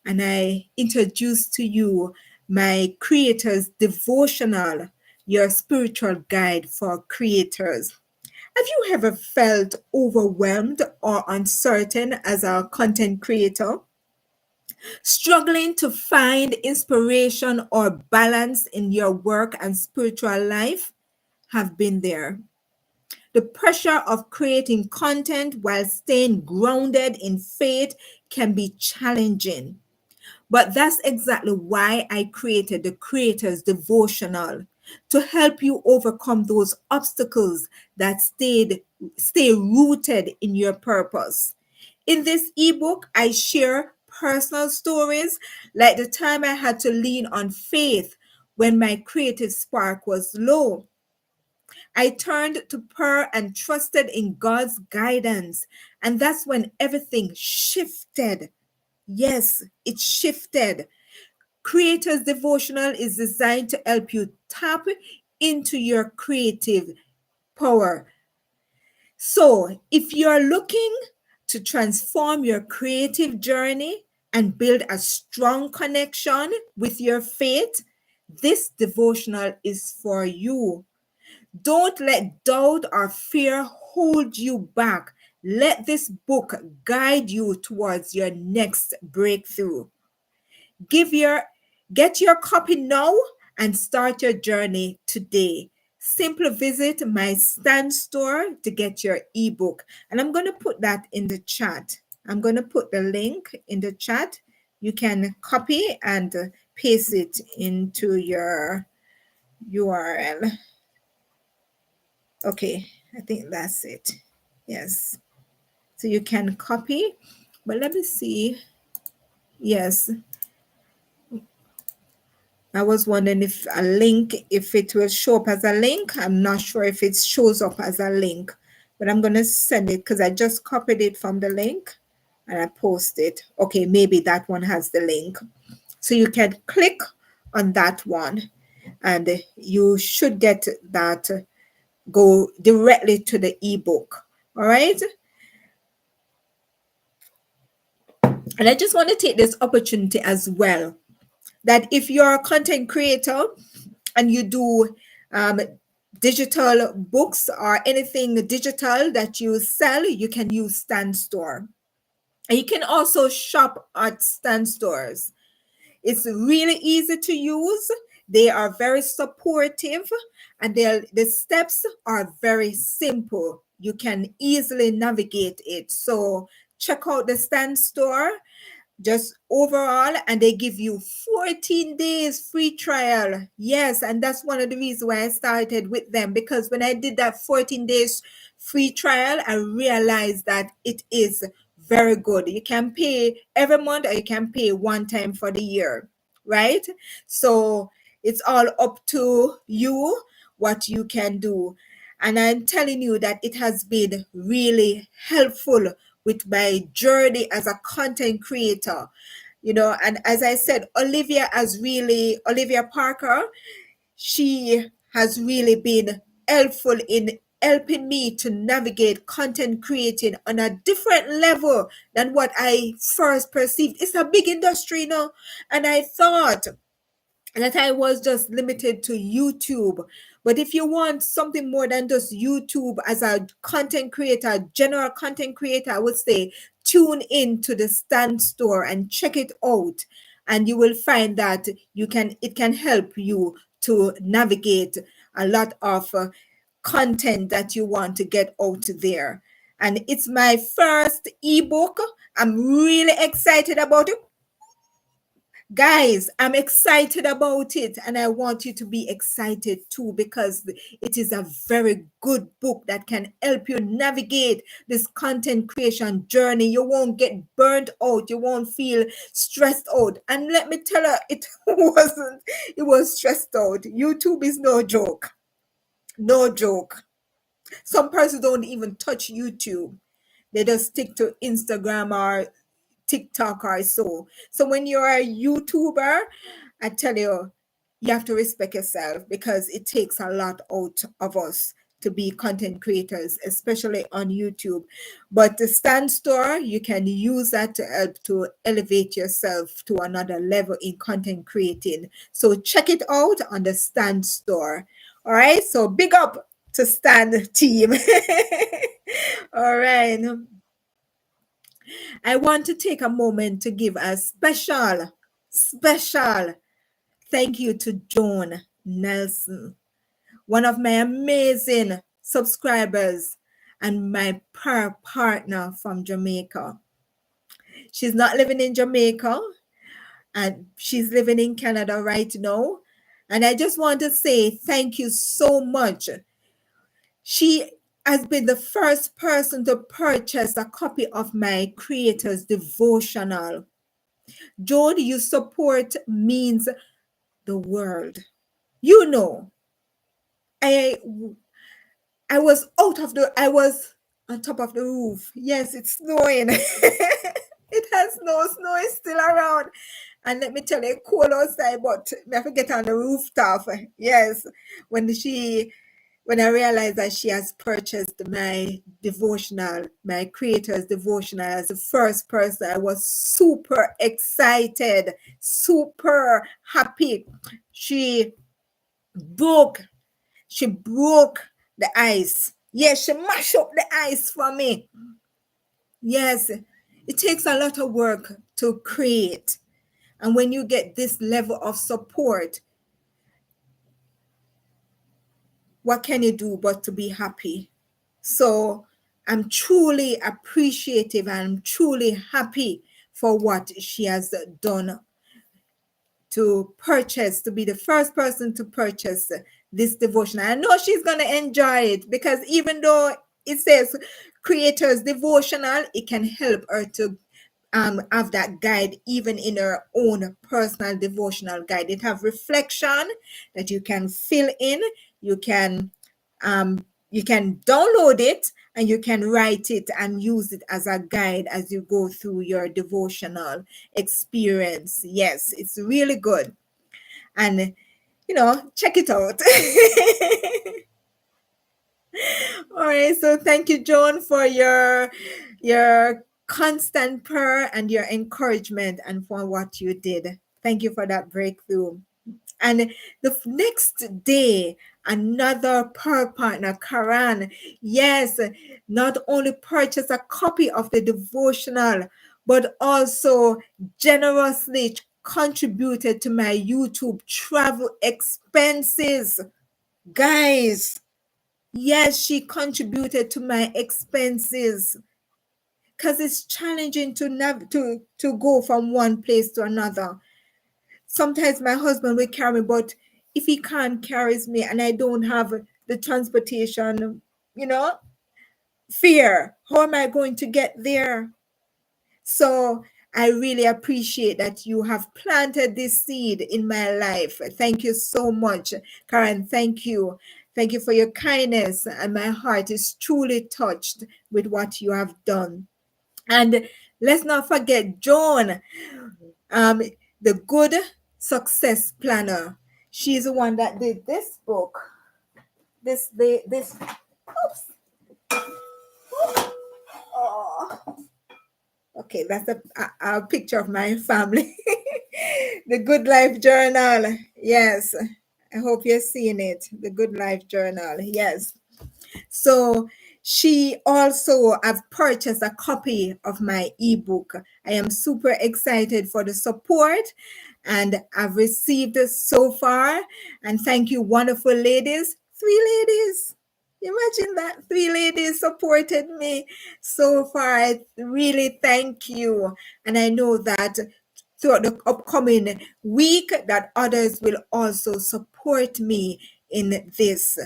And I introduce to you my creator's devotional, your spiritual guide for creators. Have you ever felt overwhelmed or uncertain as a content creator? Struggling to find inspiration or balance in your work and spiritual life? Have been there. The pressure of creating content while staying grounded in faith can be challenging. But that's exactly why I created the Creator's Devotional, to help you overcome those obstacles that stay rooted in your purpose. In this ebook, I share personal stories like the time I had to lean on faith when my creative spark was low. I turned to prayer and trusted in God's guidance. And that's when everything shifted. Yes, it shifted. Creator's Devotional is designed to help you tap into your creative power. So, if you're looking to transform your creative journey and build a strong connection with your faith, this devotional is for you. Don't let doubt or fear hold you back. Let this book guide you towards your next breakthrough. Give your Get your copy now and start your journey today. Simply visit my stand store to get your ebook. And I'm going to put that in the chat. I'm going to put the link in the chat. You can copy and paste it into your URL. Okay, I think that's it. Yes. So you can copy, but let me see. Yes. I was wondering if a link, if it will show up as a link. I'm not sure if it shows up as a link, but I'm going to send it because I just copied it from the link and I post it. Okay, maybe that one has the link. So you can click on that one and you should get that, go directly to the ebook. All right. And I just want to take this opportunity as well, that if you're a content creator and you do digital books or anything digital that you sell, you can use Stand Store. And you can also shop at Stand Stores. It's really easy to use. They are very supportive, and the steps are very simple. You can easily navigate it. So check out the Stand Store just overall, and they give you 14 days free trial. Yes, and that's one of the reasons why I started with them, because when I did that 14 days free trial, I realized that it is very good. You can pay every month, or you can pay one time for the year, right? So it's all up to you what you can do. And I'm telling you that it has been really helpful with my journey as a content creator. And as I said, Olivia Parker, she has really been helpful in helping me to navigate content creating on a different level than what I first perceived. It's a big industry, and I thought that I was just limited to YouTube. But if you want something more than just YouTube as a content creator, general content creator, I would say tune in to the Stand Store and check it out. And you will find that it can help you to navigate a lot of content that you want to get out there. And it's my first ebook. I'm really excited about it. Guys, I'm excited about it, and I want you to be excited too, because it is a very good book that can help you navigate this content creation journey. You won't get burnt out, you won't feel stressed out. And let me tell you, it was stressed out. YouTube is no joke. No joke. Some persons don't even touch YouTube. They just stick to Instagram or TikTok or so. So when you're a YouTuber, I tell you, you have to respect yourself, because it takes a lot out of us to be content creators, especially on YouTube. But the Stand Store, you can use that to help to elevate yourself to another level in content creating. So check it out on the Stand Store. All right. So big up to Stand team. All right. I want to take a moment to give a special thank you to Joan Nelson, one of my amazing subscribers and my partner from Jamaica. She's not living in Jamaica, and she's living in Canada right now. And I just want to say thank you so much. She has been the first person to purchase a copy of my Creator's Devotional. Joan, your support means the world. I I was on top of the roof. Yes, it's snowing. It has snow is still around. And let me tell you, cold outside, but I have to get on the rooftop. Yes, when I realized that she has purchased my devotional, my Creator's Devotional, as the first person, I was super excited, super happy. She broke, she broke the ice. Yes, she mashed up the ice for me. Yes, it takes a lot of work to create. And when you get this level of support, what can you do but to be happy? So I'm truly appreciative and I'm truly happy for what she has done to be the first person to purchase this devotion. I know she's going to enjoy it, because even though it says Creator's Devotional, it can help her to have that guide even in her own personal devotional guide. It have reflection that you can fill in. You can download it, and you can write it and use it as a guide as you go through your devotional experience. Yes, it's really good. And check it out. All right, so thank you, Joan, for your constant prayer and your encouragement, and for what you did. Thank you for that breakthrough. And the next day, another pearl partner, Karan, yes, not only purchased a copy of the devotional, but also generously contributed to my YouTube travel expenses. Guys, yes, she contributed to my expenses because it's challenging to go from one place to another. Sometimes my husband will carry me, but if he can't carry me and I don't have the transportation, fear, how am I going to get there? So I really appreciate that you have planted this seed in my life. Thank you so much, Karen. Thank you. Thank you for your kindness. And my heart is truly touched with what you have done. And let's not forget Joan, um, the good success planner. She's the one that did this book. This. Oops. Oh. Okay, that's a picture of my family. The Good Life Journal. Yes. I hope you're seeing it. The Good Life Journal. Yes. So she also have purchased a copy of my ebook. I am super excited for the support and I've received it so far. And thank you, wonderful ladies. 3 ladies. Imagine that 3 ladies supported me so far. I really thank you. And I know that throughout the upcoming week that others will also support me in this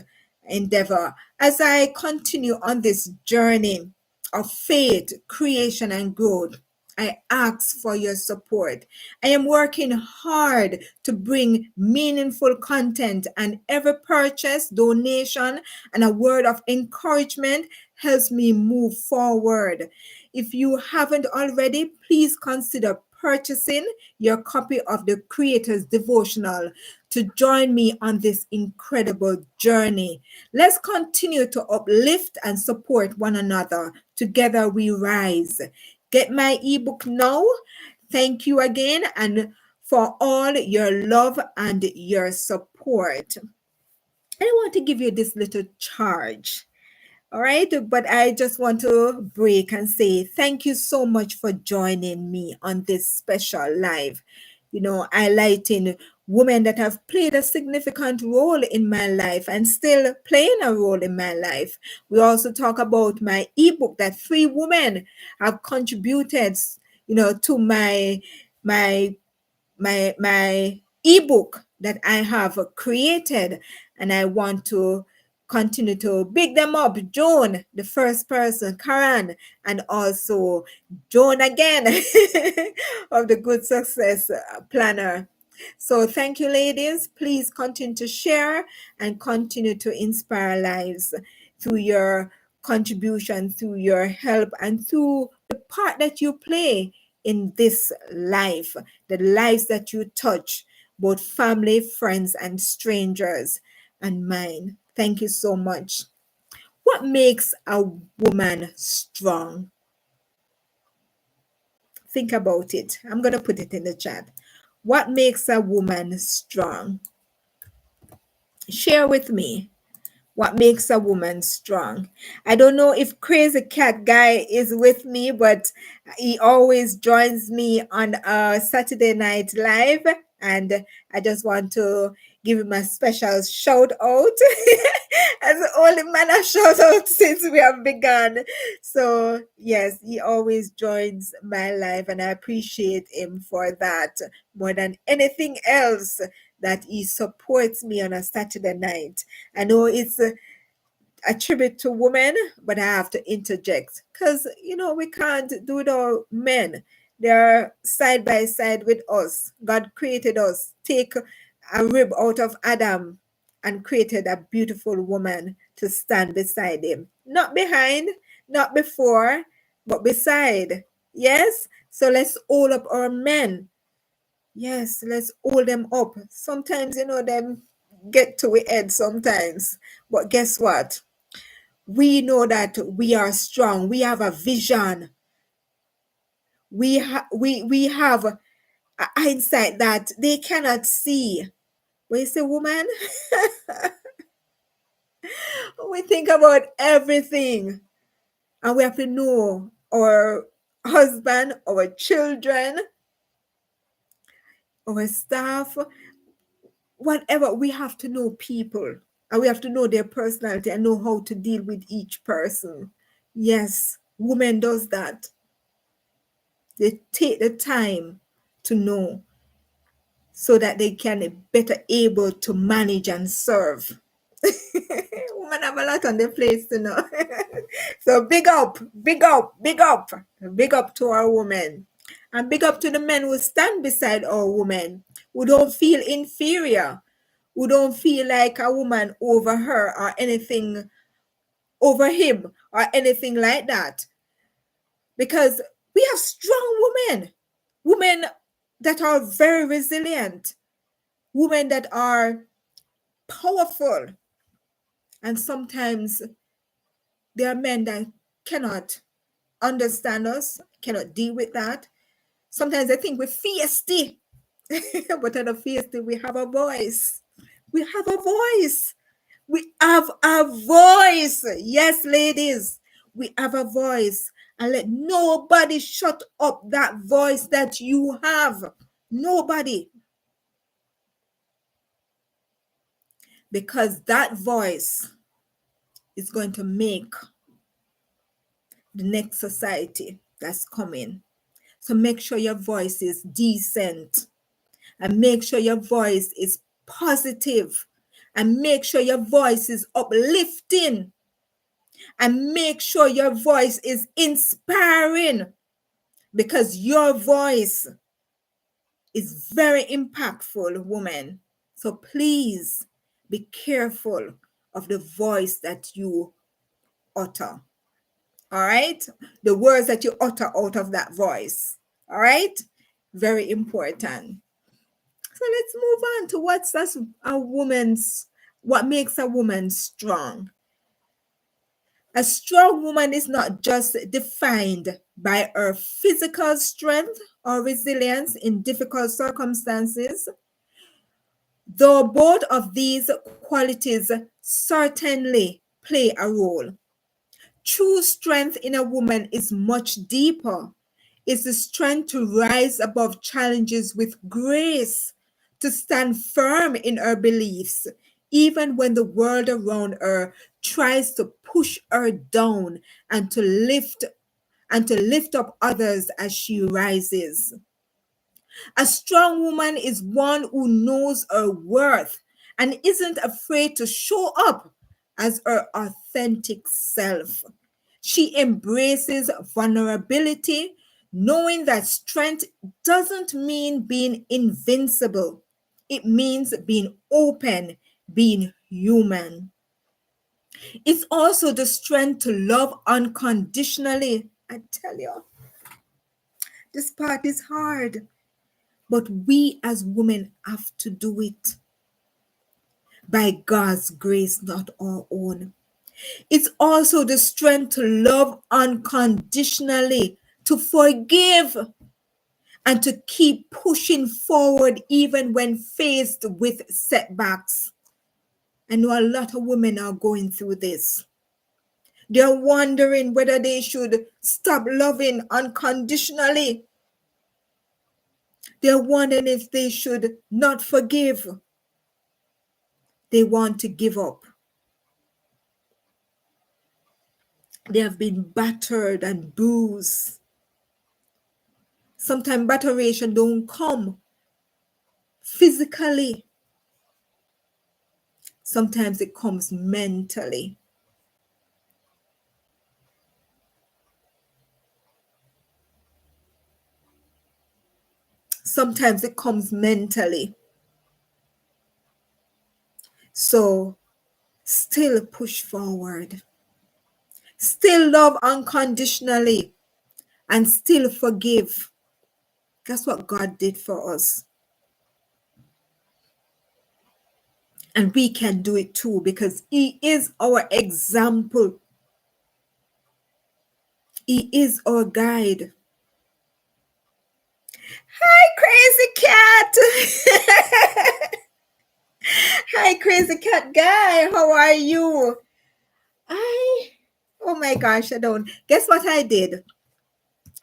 endeavor as I continue on this journey of faith, creation, and growth. I ask for your support. I am working hard to bring meaningful content, and every purchase, donation, and a word of encouragement helps me move forward. If you haven't already, please consider purchasing your copy of the Creator's Devotional to join me on this incredible journey. Let's continue to uplift and support one another. Together we rise. Get my ebook now. Thank you again and for all your love and your support. I want to give you this little charge. All right, but I just want to break and say thank you so much for joining me on this special live. Highlighting women that have played a significant role in my life and still playing a role in my life. We also talk about my ebook that 3 women have contributed, to my my ebook that I have created, and I want to continue to big them up. Joan, the first person, Karen, and also Joan again of the Good Success Planner. So thank you, ladies. Please continue to share and continue to inspire lives through your contribution, through your help, and through the part that you play in this life, the lives that you touch, both family, friends, and strangers, and mine. Thank you so much. What makes a woman strong? Think about it. I'm going to put it in the chat. What makes a woman strong? Share with me. What makes a woman strong? I don't know if Crazy Cat Guy is with me, but he always joins me on a Saturday Night Live. And I just want to give him a special shout out as the only man a shout out since we have begun. So, yes, he always joins my live, and I appreciate him for that more than anything else that he supports me on a Saturday night. I know it's a tribute to women, but I have to interject because, we can't do it all men. They're side by side with us. God created us, take a rib out of Adam and created a beautiful woman to stand beside him. Not behind, not before, but beside. Yes? So let's hold up our men. Yes, let's hold them up. Sometimes, them get to we head sometimes. But guess what? We know that we are strong. We have a vision. We have a hindsight that they cannot see. When you say woman, we think about everything. And we have to know our husband, our children, our staff, whatever. We have to know people, and we have to know their personality and know how to deal with each person. Yes, women does that. They take the time to know so that they can be better able to manage and serve. Women have a lot on their plates to know. So big up, big up, big up, big up to our women. And big up to the men who stand beside our women, who don't feel inferior, who don't feel like a woman over her or anything over him or anything like that. Because we have strong women that are very resilient, women that are powerful. And sometimes there are men that cannot understand us, cannot deal with that. Sometimes they think we're feisty, but at the feisty, we have a voice. We have a voice. We have a voice. Yes, ladies, we have a voice. And let nobody shut up that voice that you have. Nobody. Because that voice is going to make the next society that's coming. So make sure your voice is decent, and make sure your voice is positive, and make sure your voice is uplifting, and make sure your voice is inspiring, because your voice is very impactful, woman. So please be careful of the voice that you utter. All right? The words that you utter out of that voice. All right? Very important. So let's move on to what makes a woman strong. A strong woman is not just defined by her physical strength or resilience in difficult circumstances, though both of these qualities certainly play a role. True strength in a woman is much deeper. It's the strength to rise above challenges with grace, to stand firm in her beliefs, even when the world around her tries to push her down, and to lift up others as she rises. A strong woman is one who knows her worth and isn't afraid to show up as her authentic self. She embraces vulnerability, knowing that strength doesn't mean being invincible. It means being open, being human. It's also the strength to love unconditionally. I tell you, this part is hard, but we as women have to do it by God's grace, not our own. It's also the strength to love unconditionally, to forgive, and to keep pushing forward even when faced with setbacks. I know a lot of women are going through this. They're wondering whether they should stop loving unconditionally. They're wondering if they should not forgive. They want to give up. They have been battered and bruised. Sometimes batteration don't come physically. Sometimes it comes mentally. Sometimes it comes mentally. So still push forward. Still love unconditionally, and still forgive. That's what God did for us. And we can do it too, because He is our example. He is our guide. Hi, crazy cat. Hi, crazy cat guy. How are you? Oh my gosh, I don't. Guess what I did?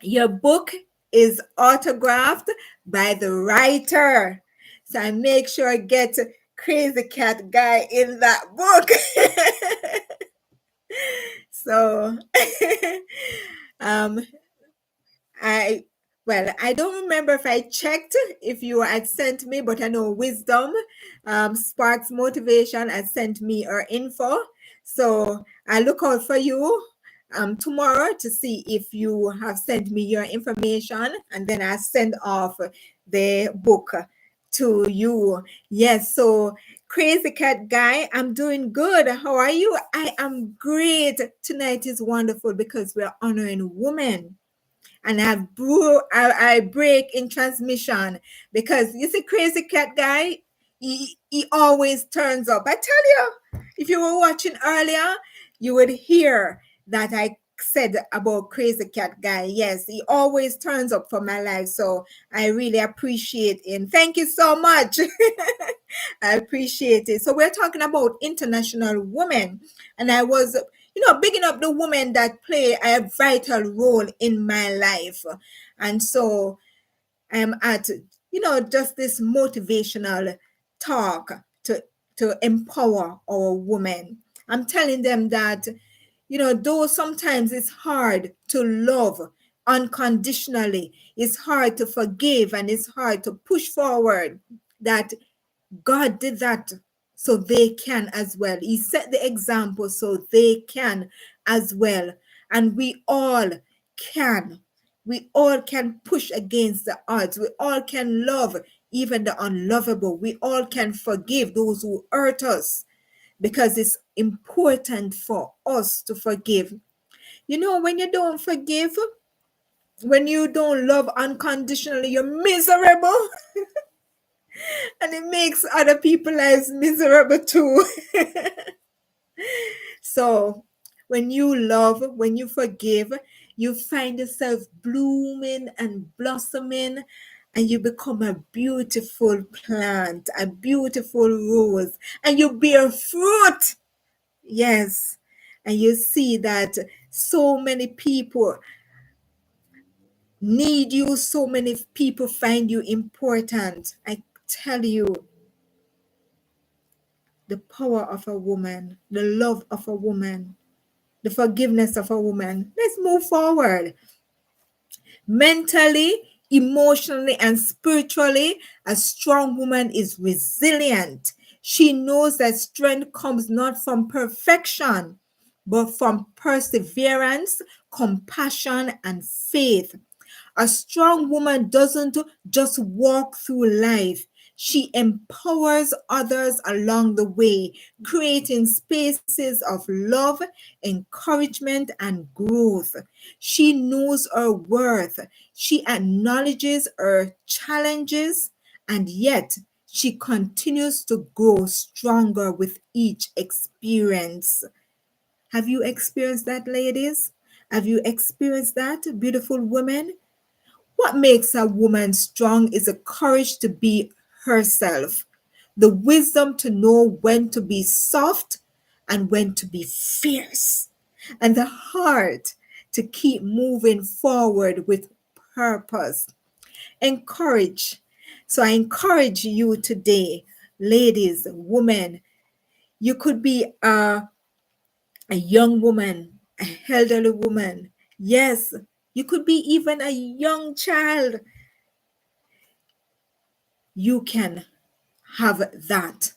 Your book is autographed by the writer. So I make sure I get Crazy Cat Guy in that book. So um I I don't remember if I checked if you had sent me, but I know Wisdom Sparks Motivation has sent me her info. So I look out for you tomorrow to see if you have sent me your information, and then I send off the book to you. Yes, so Crazy Cat Guy, I'm doing good. How are you? I am great. Tonight is wonderful because we're honoring women, and I break in transmission because you see, Crazy Cat Guy, he always turns up. I tell you, if you were watching earlier, you would hear that I said about Crazy Cat Guy. Yes, he always turns up for my life, so I really appreciate him. Thank you so much. I appreciate it. So we're talking about International Women, and I was, bigging up the women that play a vital role in my life. And so I'm at, just this motivational talk to empower our women. I'm telling them that, though sometimes it's hard to love unconditionally, it's hard to forgive, and it's hard to push forward, that God did that so they can as well. He set the example so they can as well. And we all can. We all can push against the odds. We all can love even the unlovable. We all can forgive those who hurt us, because it's important for us to forgive. When you don't forgive, when you don't love unconditionally, you're miserable. And it makes other people's lives miserable too. So when you love, when you forgive, you find yourself blooming and blossoming, and you become a beautiful plant, a beautiful rose, and you bear fruit. Yes. And you see that so many people need you, so many people find you important. I tell you, the power of a woman, the love of a woman, the forgiveness of a woman. Let's move forward. Mentally, emotionally, and spiritually, a strong woman is resilient. She knows that strength comes not from perfection, but from perseverance, compassion, and faith. A strong woman doesn't just walk through life. She empowers others along the way, creating spaces of love, encouragement, and growth. She knows her worth. She acknowledges her challenges, and yet she continues to grow stronger with each experience. Have you experienced that, ladies? Have you experienced that, beautiful women? What makes a woman strong is the courage to be herself, the wisdom to know when to be soft and when to be fierce, and the heart to keep moving forward with purpose. Encourage. So I encourage you today, ladies, women. You could be a young woman, an elderly woman. Yes, you could be even a young child. You can have that.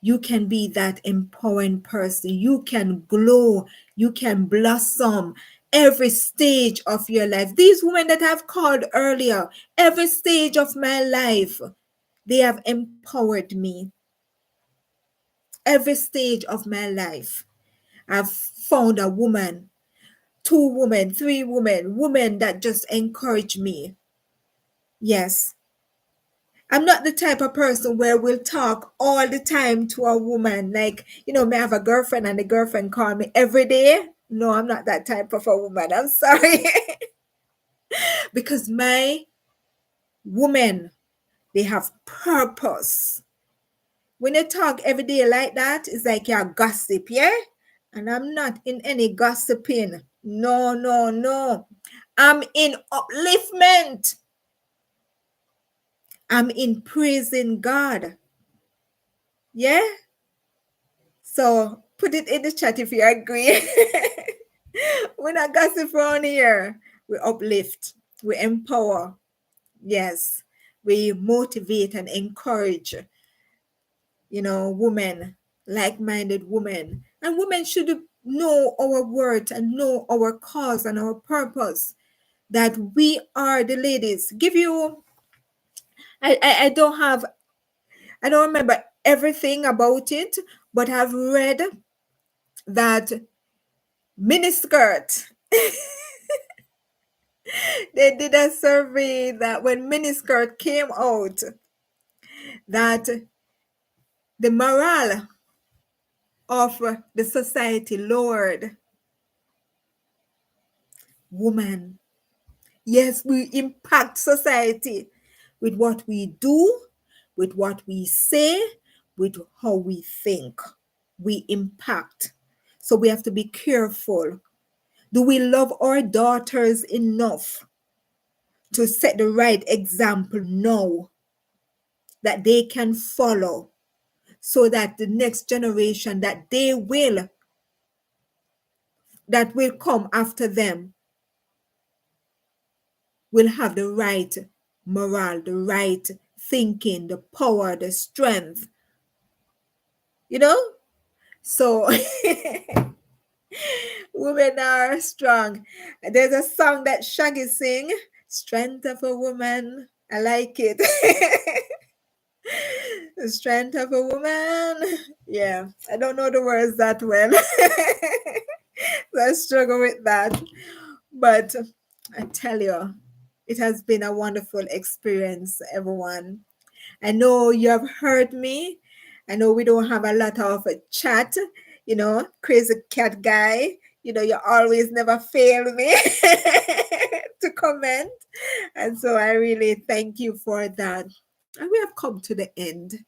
You can be that empowering person. You can glow. You can blossom every stage of your life. These women that I've called earlier, every stage of my life, they have empowered me. Every stage of my life, I've found a woman, two women, three women, women that just encourage me. Yes, I'm not the type of person where we'll talk all the time to a woman. Like, may have a girlfriend and the girlfriend call me every day. No, I'm not that type of a woman. I'm sorry. Because my women, they have purpose. When you talk every day like that, it's like you're gossip, yeah? And I'm not in any gossiping. No, no, no. I'm in upliftment. I'm in praising God. Yeah? So put it in the chat if you agree. We're not gossip around here. We uplift, we empower. Yes. We motivate and encourage, women, like-minded women. And women should know our worth and know our cause and our purpose. That we are the ladies. Give you, I don't remember everything about it, but I've read that miniskirt. They did a survey that when miniskirt came out, that the morale of the society lowered. Woman, yes, we impact society with what we do, with what we say, with how we think. We impact. So we have to be careful. Do we love our daughters enough to set the right example now that they can follow, so that the next generation that will come after them will have the right morale, the right thinking, the power, the strength, you know? So women are strong. There's a song that Shaggy sing, Strength of a Woman. I like it. The strength of a woman. Yeah, I don't know the words that well. So I struggle with that. But I tell you, it has been a wonderful experience, everyone. I know you have heard me. I know we don't have a lot of chat, crazy cat guy. You always never fail me to comment. And so I really thank you for that. And we have come to the end.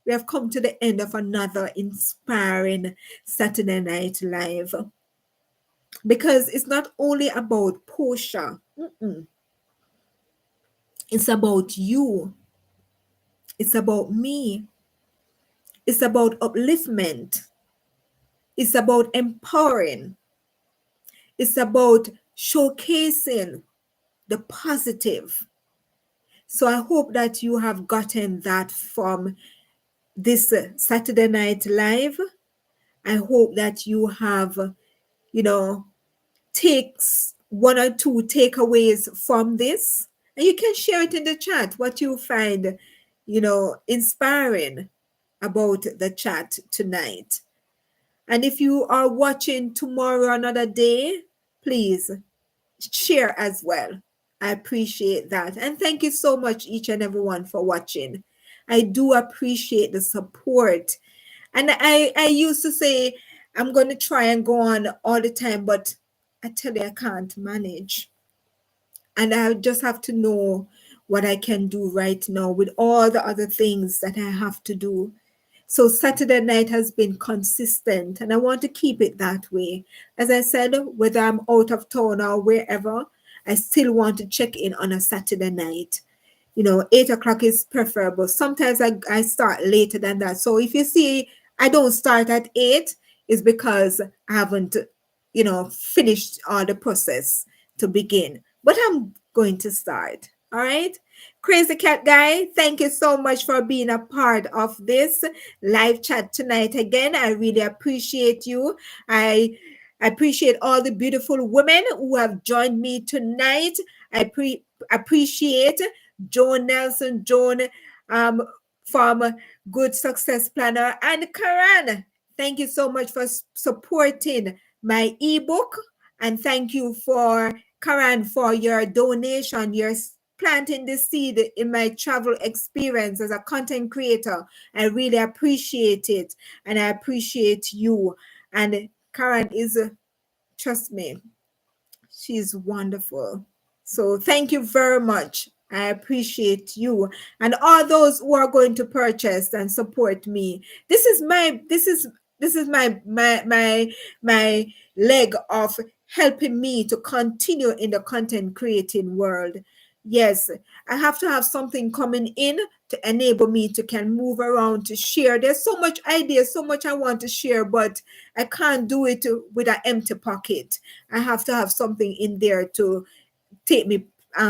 We have come to the end of another inspiring Saturday Night Live. Because it's not only about Posha. It's about you. It's about me. It's about upliftment. It's about empowering. It's about showcasing the positive. So I hope that you have gotten that from this Saturday Night Live. I hope that you have, takes one or two takeaways from this. And you can share it in the chat, what you find, inspiring about the chat tonight. And if you are watching tomorrow, another day, please share as well. I appreciate that. And thank you so much, each and everyone, for watching. I do appreciate the support. And I used to say, I'm going to try and go on all the time, but I tell you, I can't manage. And I just have to know what I can do right now with all the other things that I have to do. So Saturday night has been consistent, and I want to keep it that way. As I said, whether I'm out of town or wherever, I still want to check in on a Saturday night. 8 o'clock is preferable. Sometimes I start later than that. So if you see I don't start at 8, it's because I haven't, finished all the process to begin. But I'm going to start. All right. Crazy Cat Guy, thank you so much for being a part of this live chat tonight again. I really appreciate you. I appreciate all the beautiful women who have joined me tonight. I appreciate Joan Nelson, from Good Success Planner, and Karan. Thank you so much for supporting my ebook, and thank you for Karan for your donation. You're planting the seed in my travel experience as a content creator. I really appreciate it, and I appreciate you. And Karan is, trust me, she's wonderful. So thank you very much. I appreciate you and all those who are going to purchase and support me. This is my leg of helping me to continue in the content creating world. Yes, I have to have something coming in to enable me to can move around to share. There's so much ideas, so much I want to share, but I can't do it with an empty pocket. I have to have something in there to take me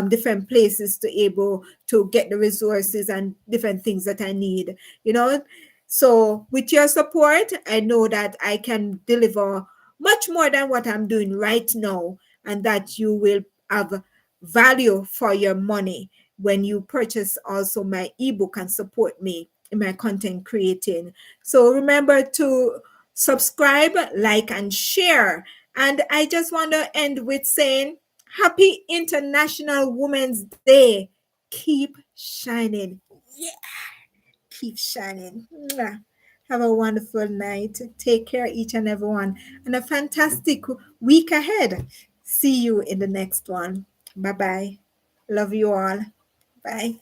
different places to able to get the resources and different things that I need, you know. So with your support, I know that I can deliver much more than what I'm doing right now, and that you will have value for your money when you purchase also my ebook and support me in my content creating. So remember to subscribe, like, and share. And I just want to end with saying, Happy International Women's Day. Keep shining. Yeah, keep shining. Mwah. Have a wonderful night. Take care, each and everyone, and a fantastic week ahead. See you in the next one. Bye bye. Love you all. Bye.